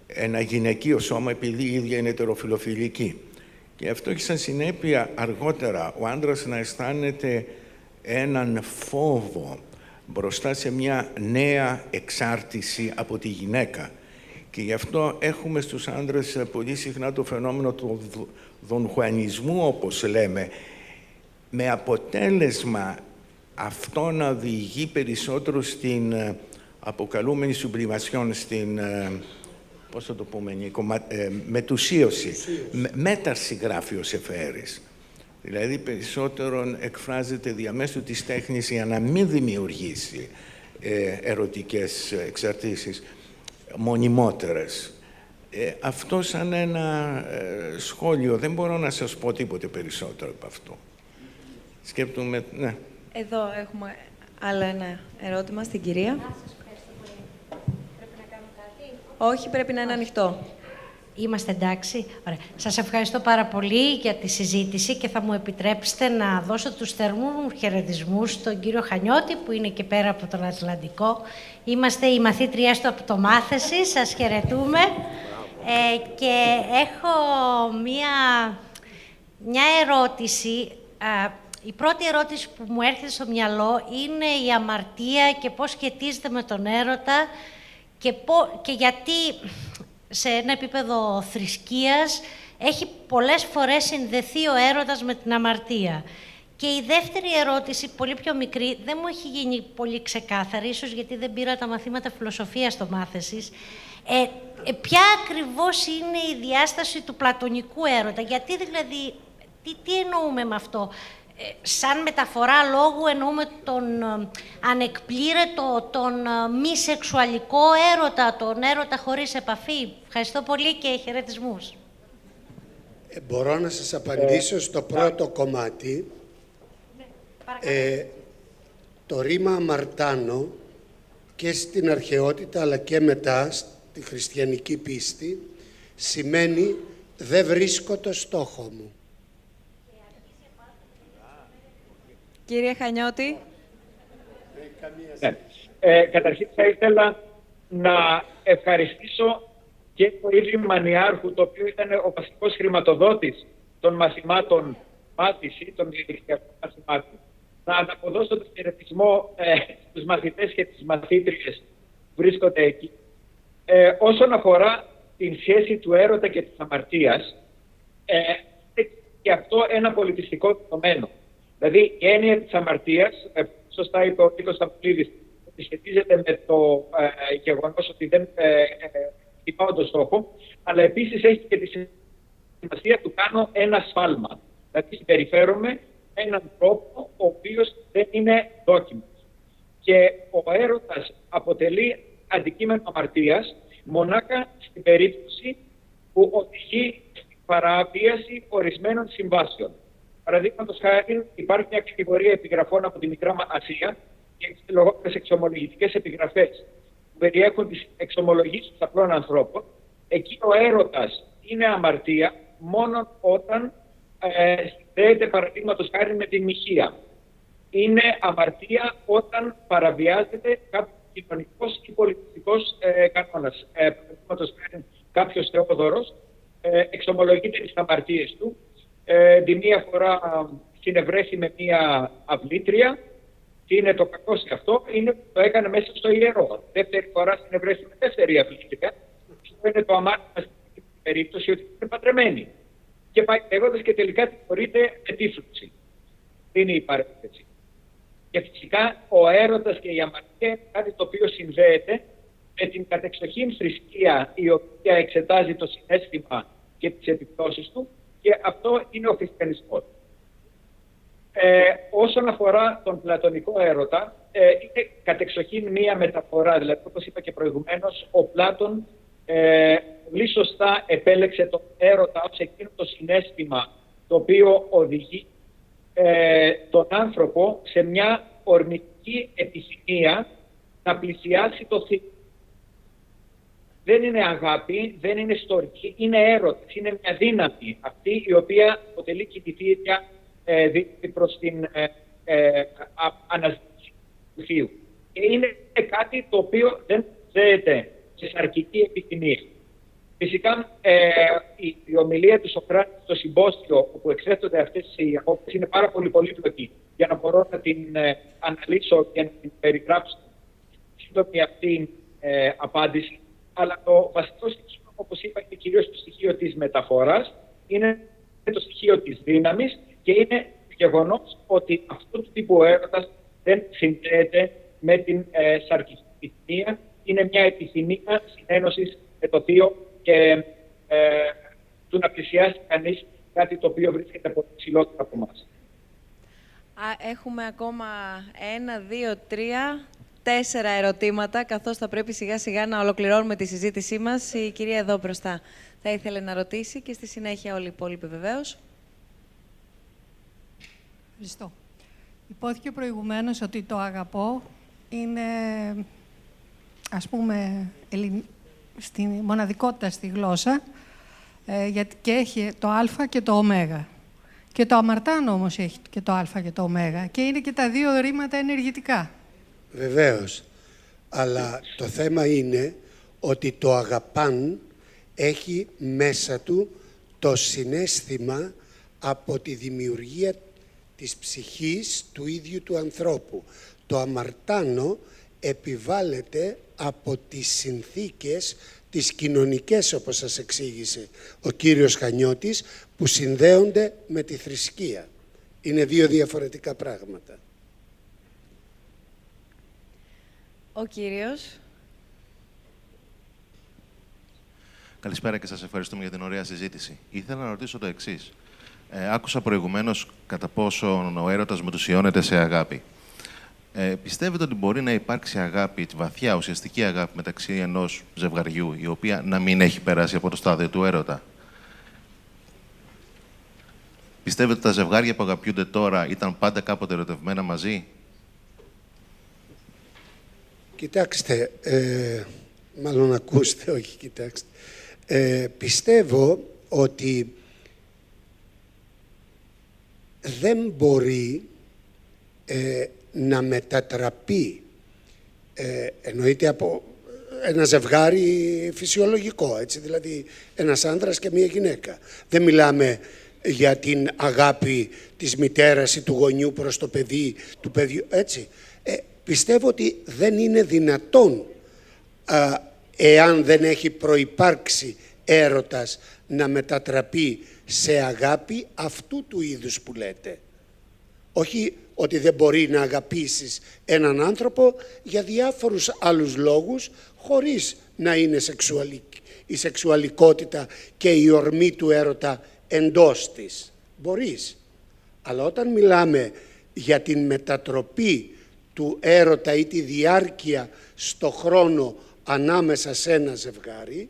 ένα γυναικείο σώμα, επειδή η ίδια είναι ετεροφιλοφιλική. Και αυτό έχει σαν συνέπεια αργότερα ο άντρας να αισθάνεται έναν φόβο μπροστά σε μια νέα εξάρτηση από τη γυναίκα. Και γι' αυτό έχουμε στους άντρες πολύ συχνά το φαινόμενο του δονχουανισμού, όπως λέμε, με αποτέλεσμα αυτό να οδηγεί περισσότερο στην αποκαλούμενη σουμπλιμασιόν, στην, πώς θα το πούμε, μετουσίωση. Μέταρση γράφει ο Σεφέρης. Δηλαδή περισσότερο εκφράζεται διαμέσου της τέχνης για να μην δημιουργήσει ερωτικές εξαρτήσεις μονιμότερες. Αυτό σαν ένα σχόλιο, δεν μπορώ να σας πω τίποτε περισσότερο από αυτό. Σκέπτομαι, ναι. Εδώ έχουμε άλλο ένα ερώτημα στην κυρία. Όχι, πρέπει να είναι ανοιχτό. Είμαστε εντάξει. Ωραία. Σας ευχαριστώ πάρα πολύ για τη συζήτηση και θα μου επιτρέψετε να δώσω τους θερμούς χαιρετισμούς στον κύριο Χανιώτη που είναι και πέρα από τον Ατλαντικό. Είμαστε η μαθήτριά του από το Μάθηση. Σας χαιρετούμε. Και έχω μια ερώτηση. Η πρώτη ερώτηση που μου έρχεται στο μυαλό είναι η αμαρτία και πώς σχετίζεται με τον έρωτα και γιατί σε ένα επίπεδο θρησκείας έχει πολλές φορές συνδεθεί ο έρωτας με την αμαρτία. Και η δεύτερη ερώτηση, πολύ πιο μικρή, δεν μου έχει γίνει πολύ ξεκάθαρη, ίσως γιατί δεν πήρα τα μαθήματα φιλοσοφίας στο Μάθησης. Ποια ακριβώς είναι η διάσταση του πλατωνικού έρωτα, γιατί δηλαδή, τι εννοούμε με αυτό. Σαν μεταφορά λόγου εννοούμε τον ανεκπλήρετο, τον μη σεξουαλικό έρωτα, τον έρωτα χωρίς επαφή. Ευχαριστώ πολύ και χαιρετισμούς. Μπορώ να σας απαντήσω στο πρώτο κομμάτι. Το ρήμα αμαρτάνω και στην αρχαιότητα αλλά και μετά στη χριστιανική πίστη σημαίνει «δεν βρίσκω το στόχο μου». Κύριε Χανιώτη. Ναι. Καταρχήν θα ήθελα να ευχαριστήσω και το ίδιο Μανιάρχου, το οποίο ήταν ο βασικός χρηματοδότης των μαθημάτων Μάθηση, των διαδικτυακών μαθημάτων, να ανταποδώσω τον χαιρετισμό στους μαθητές και τις μαθήτριες που βρίσκονται εκεί. Όσον αφορά την σχέση του έρωτα και της αμαρτίας, και αυτό ένα πολιτιστικό δεδομένο. Δηλαδή, η έννοια της αμαρτίας, σωστά είπε ο Νίκος Σταυλίδης, ότι σχετίζεται με το γεγονός ότι δεν χτυπάω το στόχο, αλλά επίσης έχει και τη σημασία του κάνω ένα σφάλμα. Δηλαδή, συμπεριφέρομαι έναν τρόπο ο οποίος δεν είναι δόκιμος. Και ο έρωτας αποτελεί αντικείμενο αμαρτίας μονάχα στην περίπτωση που οδηγεί στην παραβίαση ορισμένων συμβάσεων. Παραδείγματος χάρη, υπάρχει μια κατηγορία επιγραφών από τη Μικρά Ασία και τις λεγόμενες εξομολογητικές επιγραφές που περιέχουν τις εξομολογήσεις απλών ανθρώπων. Εκεί ο έρωτας είναι αμαρτία μόνο όταν συνδέεται παραδείγματος χάρη με τη μοιχεία. Είναι αμαρτία όταν παραβιάζεται κάποιος κοινωνικός ή πολιτιστικός κανόνας. Παραδείγματος χάρη κάποιος Θεόδωρος εξομολογείται τις αμαρτίες του. Τη μία φορά συνευρέθη με μία αυλήτρια. Τι είναι το κακό σε αυτό? Είναι που το έκανε μέσα στο ιερό. Δεύτερη φορά συνευρέθη με δεύτερη αυλήτρια. Αυτό είναι το αμάρτημα στην περίπτωση ότι είναι παντρεμένη. Και πάει λέγοντας και τελικά τιμωρείται με τύφλωση. Είναι η παρένθεση. Και φυσικά ο έρωτας και η αμαρτία είναι κάτι το οποίο συνδέεται με την κατεξοχήν θρησκεία η οποία εξετάζει το συναίσθημα και τις επιπτώσεις του, και αυτό είναι ο χριστιανισμός. Όσον αφορά τον πλατωνικό έρωτα, είναι κατεξοχήν μία μεταφορά. Δηλαδή, όπως είπα και προηγουμένως, ο Πλάτων πολύ σωστά επέλεξε τον έρωτα ως εκείνο το συναίσθημα το οποίο οδηγεί τον άνθρωπο σε μια ορμητική επιθυμία να πλησιάσει το θείο. Δεν είναι αγάπη, δεν είναι στοργή, είναι έρωτας, είναι μια δύναμη αυτή η οποία αποτελεί κινητήρια προς την αναζήτηση του θείου. Και είναι κάτι το οποίο δεν ζέεται σε σαρκική επιθυμία. Φυσικά η ομιλία του Σοκράτη στο συμπόσιο όπου εξέθονται αυτές οι απόψεις είναι πάρα πολύ πολύπλοκη για να μπορώ να την αναλύσω και να την περιγράψω σύντομη αυτή απάντηση. Αλλά το βασικό στοιχείο, όπως είπα, είναι κυρίως το στοιχείο της μεταφοράς, είναι το στοιχείο της δύναμης και είναι το γεγονός ότι αυτού του τύπου έρωτας δεν συνδέεται με την σαρκική επιθυμία. Είναι μια επιθυμία συνένωσης με το θείο και του να πλησιάσει κανείς κάτι το οποίο βρίσκεται πολύ ψηλότερο από εμάς. Έχουμε ακόμα 1, 2, 3, 4 ερωτήματα, καθώς θα πρέπει σιγά σιγά να ολοκληρώνουμε τη συζήτησή μας. Η κυρία εδώ μπροστά θα ήθελε να ρωτήσει και στη συνέχεια όλοι οι υπόλοιποι βεβαίως. Ευχαριστώ. Υπόθηκε προηγουμένως ότι το αγαπώ είναι, ας πούμε, στη μοναδικότητα στη γλώσσα και έχει το α και το ω. Και το αμαρτάνω όμως έχει και το α και το ω. Και είναι και τα δύο ρήματα ενεργητικά. Βεβαίως. Αλλά το θέμα είναι ότι το αγαπάν έχει μέσα του το συναίσθημα από τη δημιουργία της ψυχής του ίδιου του ανθρώπου. Το αμαρτάνω επιβάλλεται από τις συνθήκες τις κοινωνικές, όπως σας εξήγησε ο κύριος Χανιώτης, που συνδέονται με τη θρησκεία. Είναι δύο διαφορετικά πράγματα. Ο κύριος. Καλησπέρα και σας ευχαριστούμε για την ωραία συζήτηση. Ήθελα να ρωτήσω το εξής. Άκουσα προηγουμένως κατά πόσο ο έρωτας μετουσιώνεται σε αγάπη. Πιστεύετε ότι μπορεί να υπάρξει αγάπη, βαθιά ουσιαστική αγάπη μεταξύ ενός ζευγαριού, η οποία να μην έχει περάσει από το στάδιο του έρωτα? Πιστεύετε ότι τα ζευγάρια που αγαπιούνται τώρα ήταν πάντα κάποτε ερωτευμένα μαζί? Κοιτάξτε, μάλλον ακούστε, όχι κοιτάξτε. Πιστεύω ότι δεν μπορεί να μετατραπεί, εννοείται από ένα ζευγάρι φυσιολογικό, έτσι, δηλαδή ένας άνδρας και μία γυναίκα. Δεν μιλάμε για την αγάπη της μητέρας ή του γονιού προς το παιδί, του παιδιού, έτσι. Πιστεύω ότι δεν είναι δυνατόν, εάν δεν έχει προϋπάρξει έρωτας, να μετατραπεί σε αγάπη αυτού του είδους που λέτε. Όχι ότι δεν μπορεί να αγαπήσεις έναν άνθρωπο για διάφορους άλλους λόγους, χωρίς να είναι η σεξουαλικότητα και η ορμή του έρωτα εντός της. Μπορείς. Αλλά όταν μιλάμε για την μετατροπή του έρωτα ή τη διάρκεια στο χρόνο ανάμεσα σε ένα ζευγάρι,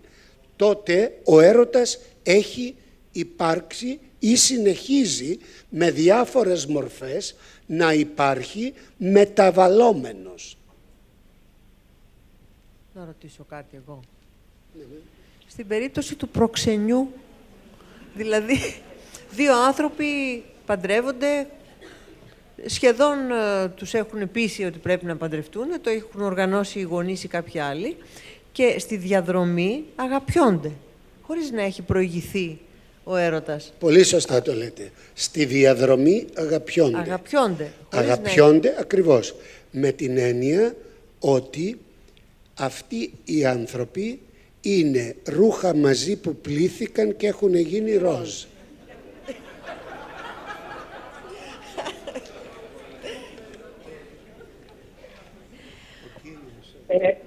τότε ο έρωτας έχει υπάρξει ή συνεχίζει με διάφορες μορφές να υπάρχει μεταβαλλόμενος. Να ρωτήσω κάτι εγώ. Στην περίπτωση του προξενιού Δηλαδή, δύο άνθρωποι παντρεύονται, σχεδόν τους έχουν πείσει ότι πρέπει να παντρευτούν, το έχουν οργανώσει οι γονείς ή κάποιοι άλλοι και στη διαδρομή αγαπιόνται, χωρίς να έχει προηγηθεί ο έρωτας. Πολύ σωστά το λέτε. Στη διαδρομή αγαπιόνται. Αγαπιόνται ακριβώς. Με την έννοια ότι αυτοί οι άνθρωποι είναι ρούχα μαζί που πλήθηκαν και έχουν γίνει ροζ.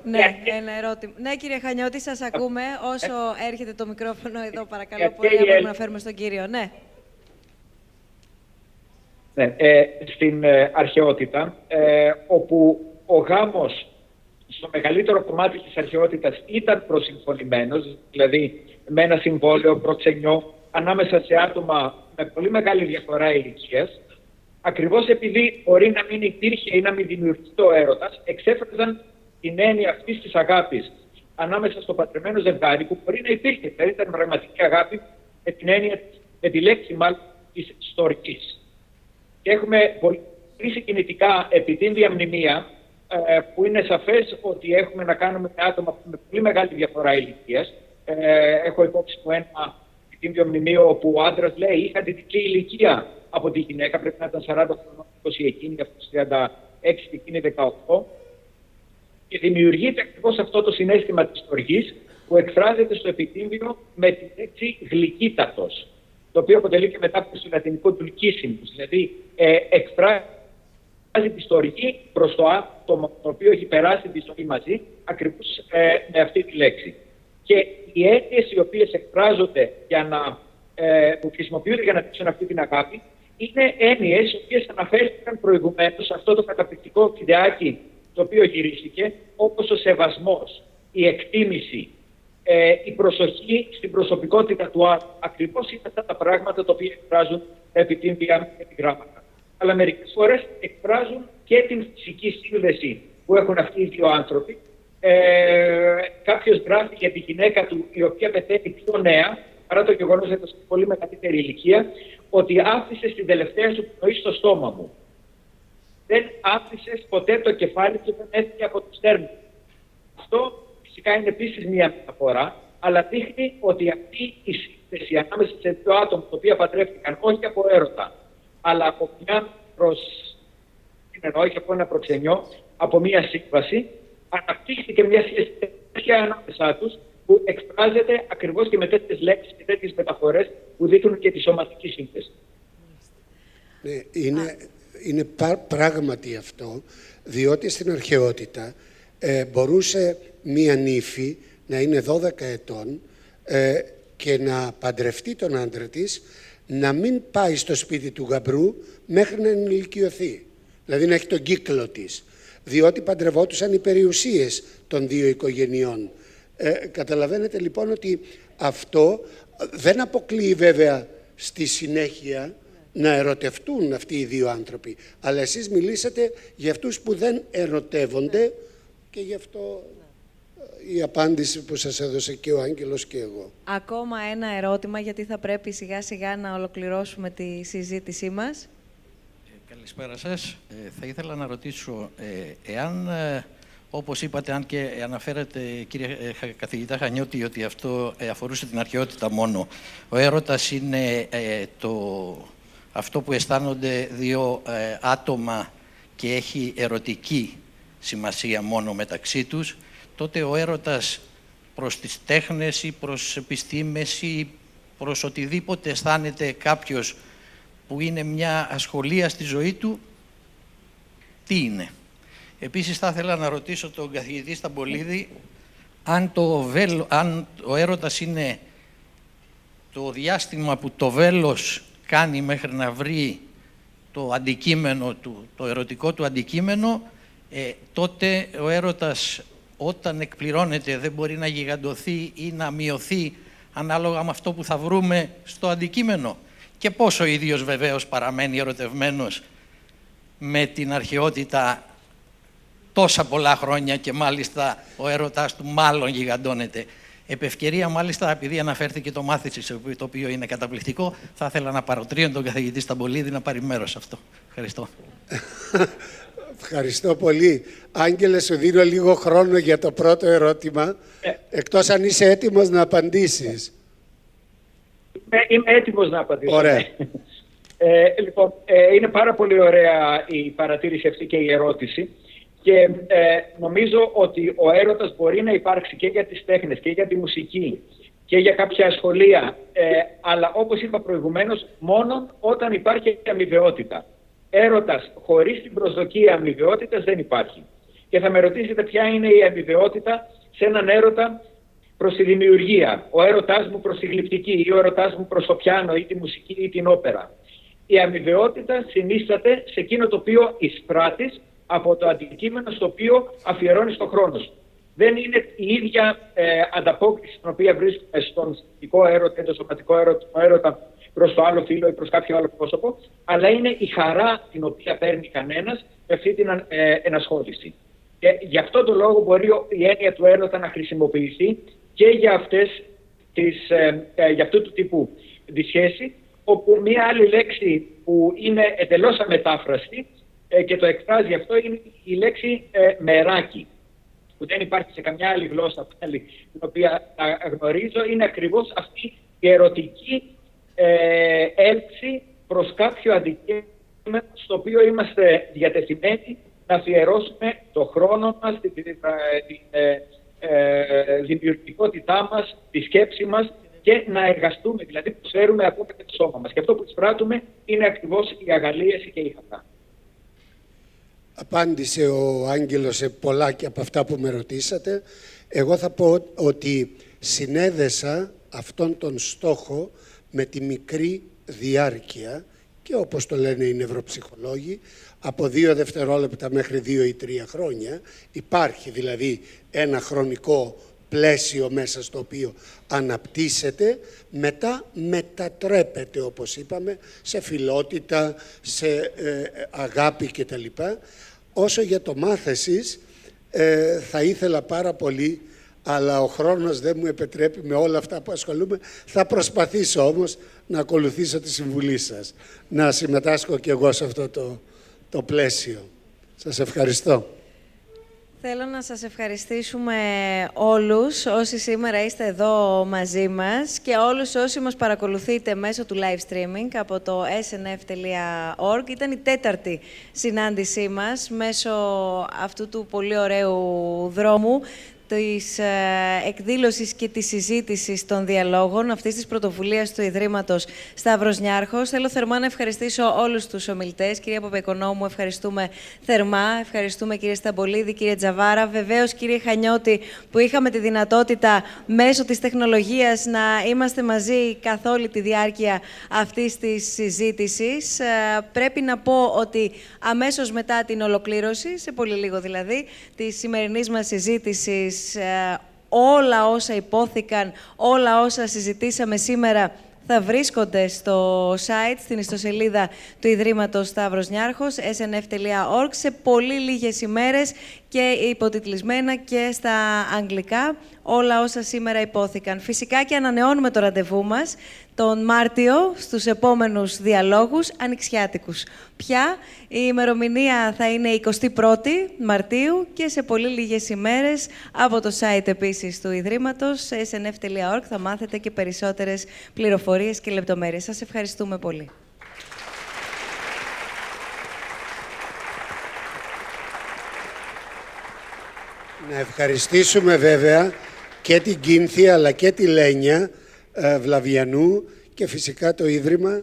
Ναι, ένα ερώτημα. Ναι, κύριε Χανιώτη, σας ακούμε. Όσο έρχεται το μικρόφωνο εδώ, παρακαλώ πολύ, μπορούμε να φέρουμε στον κύριο. Ναι. Ναι, στην αρχαιότητα, όπου ο γάμος στο μεγαλύτερο κομμάτι της αρχαιότητας ήταν προσυμφωνημένος, δηλαδή με ένα συμβόλαιο προξενιό ανάμεσα σε άτομα με πολύ μεγάλη διαφορά ηλικίας, ακριβώς επειδή μπορεί να μην υπήρχε ή να μην δημιουργηθεί ο έρωτας, εξέφραζαν την έννοια αυτής της αγάπης ανάμεσα στο παντρεμένο ζευγάρι, που μπορεί να υπήρχε, δηλαδή ήταν πραγματική αγάπη με την έννοια, με τη λέξη μάλλον της στοργής. Και έχουμε πολύ συγκινητικά επιτύμβια μνημεία, που είναι σαφές ότι έχουμε να κάνουμε με άτομα με πολύ μεγάλη διαφορά ηλικίας. Έχω υπόψη μου ένα επιτύμβιο μνημείο όπου ο άντρας λέει είχα αντιτική ηλικία από τη γυναίκα, πρέπει να ήταν 40 χρονών, 20 εκείνη, αυτός 36 και εκείνη 18. Και δημιουργείται ακριβώς αυτό το συναίσθημα της στοργής που εκφράζεται στο επιτύμβιο με τη λέξη γλυκύτατος, το οποίο αποτελεί και μετάφραση του λατινικού του λυκίσιμους, δηλαδή εκφράζει τη στοργή προς το άτομο το οποίο έχει περάσει τη ζωή μαζί, ακριβώς με αυτή τη λέξη. Και οι έννοιες οι οποίες εκφράζονται που χρησιμοποιούνται για να δείξουν αυτή την αγάπη, είναι έννοιες οι οποίες αναφέρθηκαν προηγουμένως σε αυτό το καταπληκτικό βιντεάκι το οποίο γυρίστηκε, όπως ο σεβασμός, η εκτίμηση, η προσοχή στην προσωπικότητα του άλλου. Ακριβώς είναι αυτά τα πράγματα τα οποία εκφράζουν επιτύμβια επιγράμματα. Αλλά μερικές φορές εκφράζουν και την φυσική σύνδεση που έχουν αυτοί οι δύο άνθρωποι. Κάποιος γράφει για τη γυναίκα του, η οποία πεθαίνει πιο νέα, παρά το γεγονός ότι ήταν πολύ μεγαλύτερη ηλικία, ότι άφησε στην τελευταία σου πνοή στο στόμα μου. Δεν άφησες ποτέ το κεφάλι και δεν έφυγε από το στέρνο. Αυτό φυσικά είναι επίσης μία μεταφορά, αλλά δείχνει ότι αυτή η σύνθεση ανάμεσα σε δύο άτομα τα οποία παντρεύτηκαν όχι από έρωτα, αλλά από από ένα προξενιό, από μία σύμβαση, αναπτύχθηκε μια σχέση ανάμεσά τους που εκφράζεται ακριβώς και με τέτοιες λέξεις και τέτοιες μεταφορές που δείχνουν και τη σωματική σύνθεση. Ναι, είναι πράγματι αυτό, διότι στην αρχαιότητα μπορούσε μία νύφη να είναι 12 ετών και να παντρευτεί τον άντρα της, να μην πάει στο σπίτι του γαμπρού μέχρι να ενηλικιωθεί. Δηλαδή να έχει τον κύκλο της. Διότι παντρευόντουσαν οι περιουσίες των δύο οικογενειών. Καταλαβαίνετε λοιπόν ότι αυτό δεν αποκλείει βέβαια στη συνέχεια να ερωτευτούν αυτοί οι δύο άνθρωποι. Αλλά εσείς μιλήσατε για αυτούς που δεν ερωτεύονται και γι' αυτό η απάντηση που σας έδωσε και ο Άγγελος και εγώ. Ακόμα ένα ερώτημα, γιατί θα πρέπει σιγά σιγά να ολοκληρώσουμε τη συζήτησή μας. Καλησπέρα σας. Θα ήθελα να ρωτήσω, εάν, όπως είπατε, αν και αναφέρατε, κύριε καθηγητά Χανιώτη, ότι αυτό αφορούσε την αρχαιότητα μόνο, ο έρωτας είναι αυτό που αισθάνονται δύο άτομα και έχει ερωτική σημασία μόνο μεταξύ τους, τότε ο έρωτας προς τις τέχνες ή προς επιστήμες ή προς οτιδήποτε αισθάνεται κάποιος που είναι μια ασχολία στη ζωή του, τι είναι. Επίσης θα ήθελα να ρωτήσω τον καθηγητή Σταμπολίδη αν ο έρωτας είναι το διάστημα που το βέλος κάνει μέχρι να βρει το αντικείμενο του, το ερωτικό του αντικείμενο, τότε ο έρωτας όταν εκπληρώνεται δεν μπορεί να γιγαντωθεί ή να μειωθεί ανάλογα με αυτό που θα βρούμε στο αντικείμενο. Και πόσο ο ίδιος βεβαίως παραμένει ερωτευμένος με την αρχαιότητα τόσα πολλά χρόνια και μάλιστα ο έρωτας του μάλλον γιγαντώνεται. Επ' ευκαιρία, μάλιστα, επειδή αναφέρθηκε το μάθησης, το οποίο είναι καταπληκτικό, θα ήθελα να παροτρύνω τον καθηγητή Σταμπολίδη να πάρει μέρος σε αυτό. Ευχαριστώ. Ευχαριστώ πολύ. Άγγελε, σου δίνω λίγο χρόνο για το πρώτο ερώτημα, εκτός αν είσαι έτοιμος να απαντήσεις. Είμαι έτοιμος να απαντήσω. Ωραία. Λοιπόν, είναι πάρα πολύ ωραία η παρατήρηση αυτή και η ερώτηση. Και νομίζω ότι ο έρωτας μπορεί να υπάρξει και για τις τέχνες και για τη μουσική και για κάποια σχολεία, αλλά όπως είπα προηγουμένως, μόνο όταν υπάρχει αμοιβαιότητα. Έρωτας χωρίς την προσδοκία αμοιβαιότητας δεν υπάρχει. Και θα με ρωτήσετε ποια είναι η αμοιβαιότητα σε έναν έρωτα προς τη δημιουργία. Ο έρωτάς μου προς τη γλυπτική ή ο έρωτάς μου προς το πιάνο ή τη μουσική ή την όπερα. Η αμοιβαιότητα συνίσταται σε εκείνο το οποίο εισπράττεις από το αντικείμενο στο οποίο αφιερώνεις τον χρόνο σου. Δεν είναι η ίδια ανταπόκριση την οποία βρίσκουμε στον σωματικό έρωτα ή τον σωματικό έρωτα προς το άλλο φύλο ή προς κάποιο άλλο πρόσωπο, αλλά είναι η χαρά την οποία παίρνει κανένας με αυτή την ενασχόληση. Και γι' αυτό το λόγο μπορεί η έννοια του έρωτα να χρησιμοποιηθεί και για, για αυτού του τύπου τη σχέση, όπου μία άλλη λέξη που είναι εντελώς αμετάφραστη και το εκφράζει αυτό είναι η λέξη μεράκι, που δεν υπάρχει σε καμιά άλλη γλώσσα πάλι, την οποία γνωρίζω. Είναι ακριβώς αυτή η ερωτική έλξη προς κάποιο αντικείμενο στο οποίο είμαστε διατεθειμένοι να αφιερώσουμε το χρόνο μας, την δημιουργικότητά μας, τη σκέψη μας και να εργαστούμε, δηλαδή προσφέρουμε ακόμα και το σώμα μας. Και αυτό που εισπράττουμε είναι ακριβώς η αγαλίαση και η χαρά. Απάντησε ο Άγγελος σε πολλά και από αυτά που με ρωτήσατε. Εγώ θα πω ότι συνέδεσα αυτόν τον στόχο με τη μικρή διάρκεια και όπως το λένε οι νευροψυχολόγοι, από 2 δευτερόλεπτα μέχρι 2 ή 3 χρόνια. Υπάρχει δηλαδή ένα χρονικό πλαίσιο μέσα στο οποίο αναπτύσσεται, μετά μετατρέπεται, όπως είπαμε, σε φιλότητα, σε αγάπη κτλ. Όσο για το μάθησης, θα ήθελα πάρα πολύ, αλλά ο χρόνος δεν μου επιτρέπει με όλα αυτά που ασχολούμαι. Θα προσπαθήσω όμως να ακολουθήσω τη συμβουλή σας, να συμμετάσχω και εγώ σε αυτό το πλαίσιο. Σας ευχαριστώ. Θέλω να σας ευχαριστήσουμε όλους όσοι σήμερα είστε εδώ μαζί μας και όλους όσοι μας παρακολουθείτε μέσω του live streaming από το snf.org. Ήταν η 4η συνάντησή μας μέσω αυτού του πολύ ωραίου δρόμου της εκδήλωσης και της συζήτησης των διαλόγων αυτής της πρωτοβουλίας του Ιδρύματος Σταύρος Νιάρχος. Θέλω θερμά να ευχαριστήσω όλους τους ομιλητές. Κυρία Παπαϊκονόμου, ευχαριστούμε θερμά. Ευχαριστούμε κύριε Σταμπολίδη, κύριε Τζαβάρα. Βεβαίως κύριε Χανιώτη, που είχαμε τη δυνατότητα μέσω της τεχνολογίας να είμαστε μαζί καθ' όλη τη διάρκεια αυτής της συζήτησης. Πρέπει να πω ότι αμέσως μετά την ολοκλήρωση, σε πολύ λίγο δηλαδή, της σημερινής μας συζήτησης, όλα όσα υπόθηκαν, όλα όσα συζητήσαμε σήμερα θα βρίσκονται στο site, στην ιστοσελίδα του Ιδρύματος Σταύρος Νιάρχος, snf.org, σε πολύ λίγες ημέρες και υποτιτλισμένα και στα αγγλικά όλα όσα σήμερα υπόθηκαν. Φυσικά και ανανεώνουμε το ραντεβού μας τον Μάρτιο στους επόμενους διαλόγους ανοιξιάτικους. Πια η ημερομηνία θα είναι 21η Μαρτίου και σε πολύ λίγες ημέρες από το site επίσης του Ιδρύματος, snf.org, θα μάθετε και περισσότερες πληροφορίες και λεπτομέρειες. Σας ευχαριστούμε πολύ. Να ευχαριστήσουμε βέβαια και την Κίνθια αλλά και τη Λένια Βλαβιανού και φυσικά το Ίδρυμα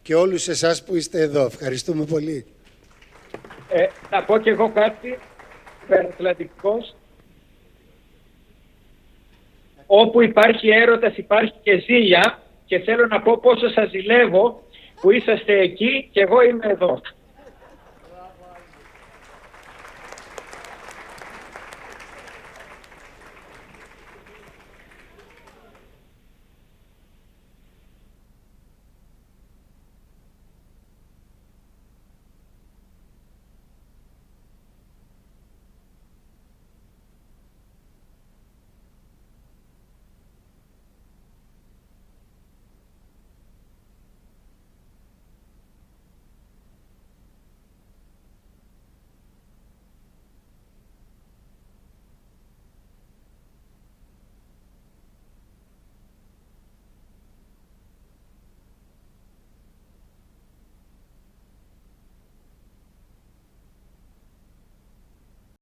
και όλους εσάς που είστε εδώ. Ευχαριστούμε πολύ. Να πω και εγώ κάτι υπερατλαντικός. Όπου υπάρχει έρωτας υπάρχει και ζήλια και θέλω να πω πόσο σας ζηλεύω που είσαστε εκεί και εγώ είμαι εδώ.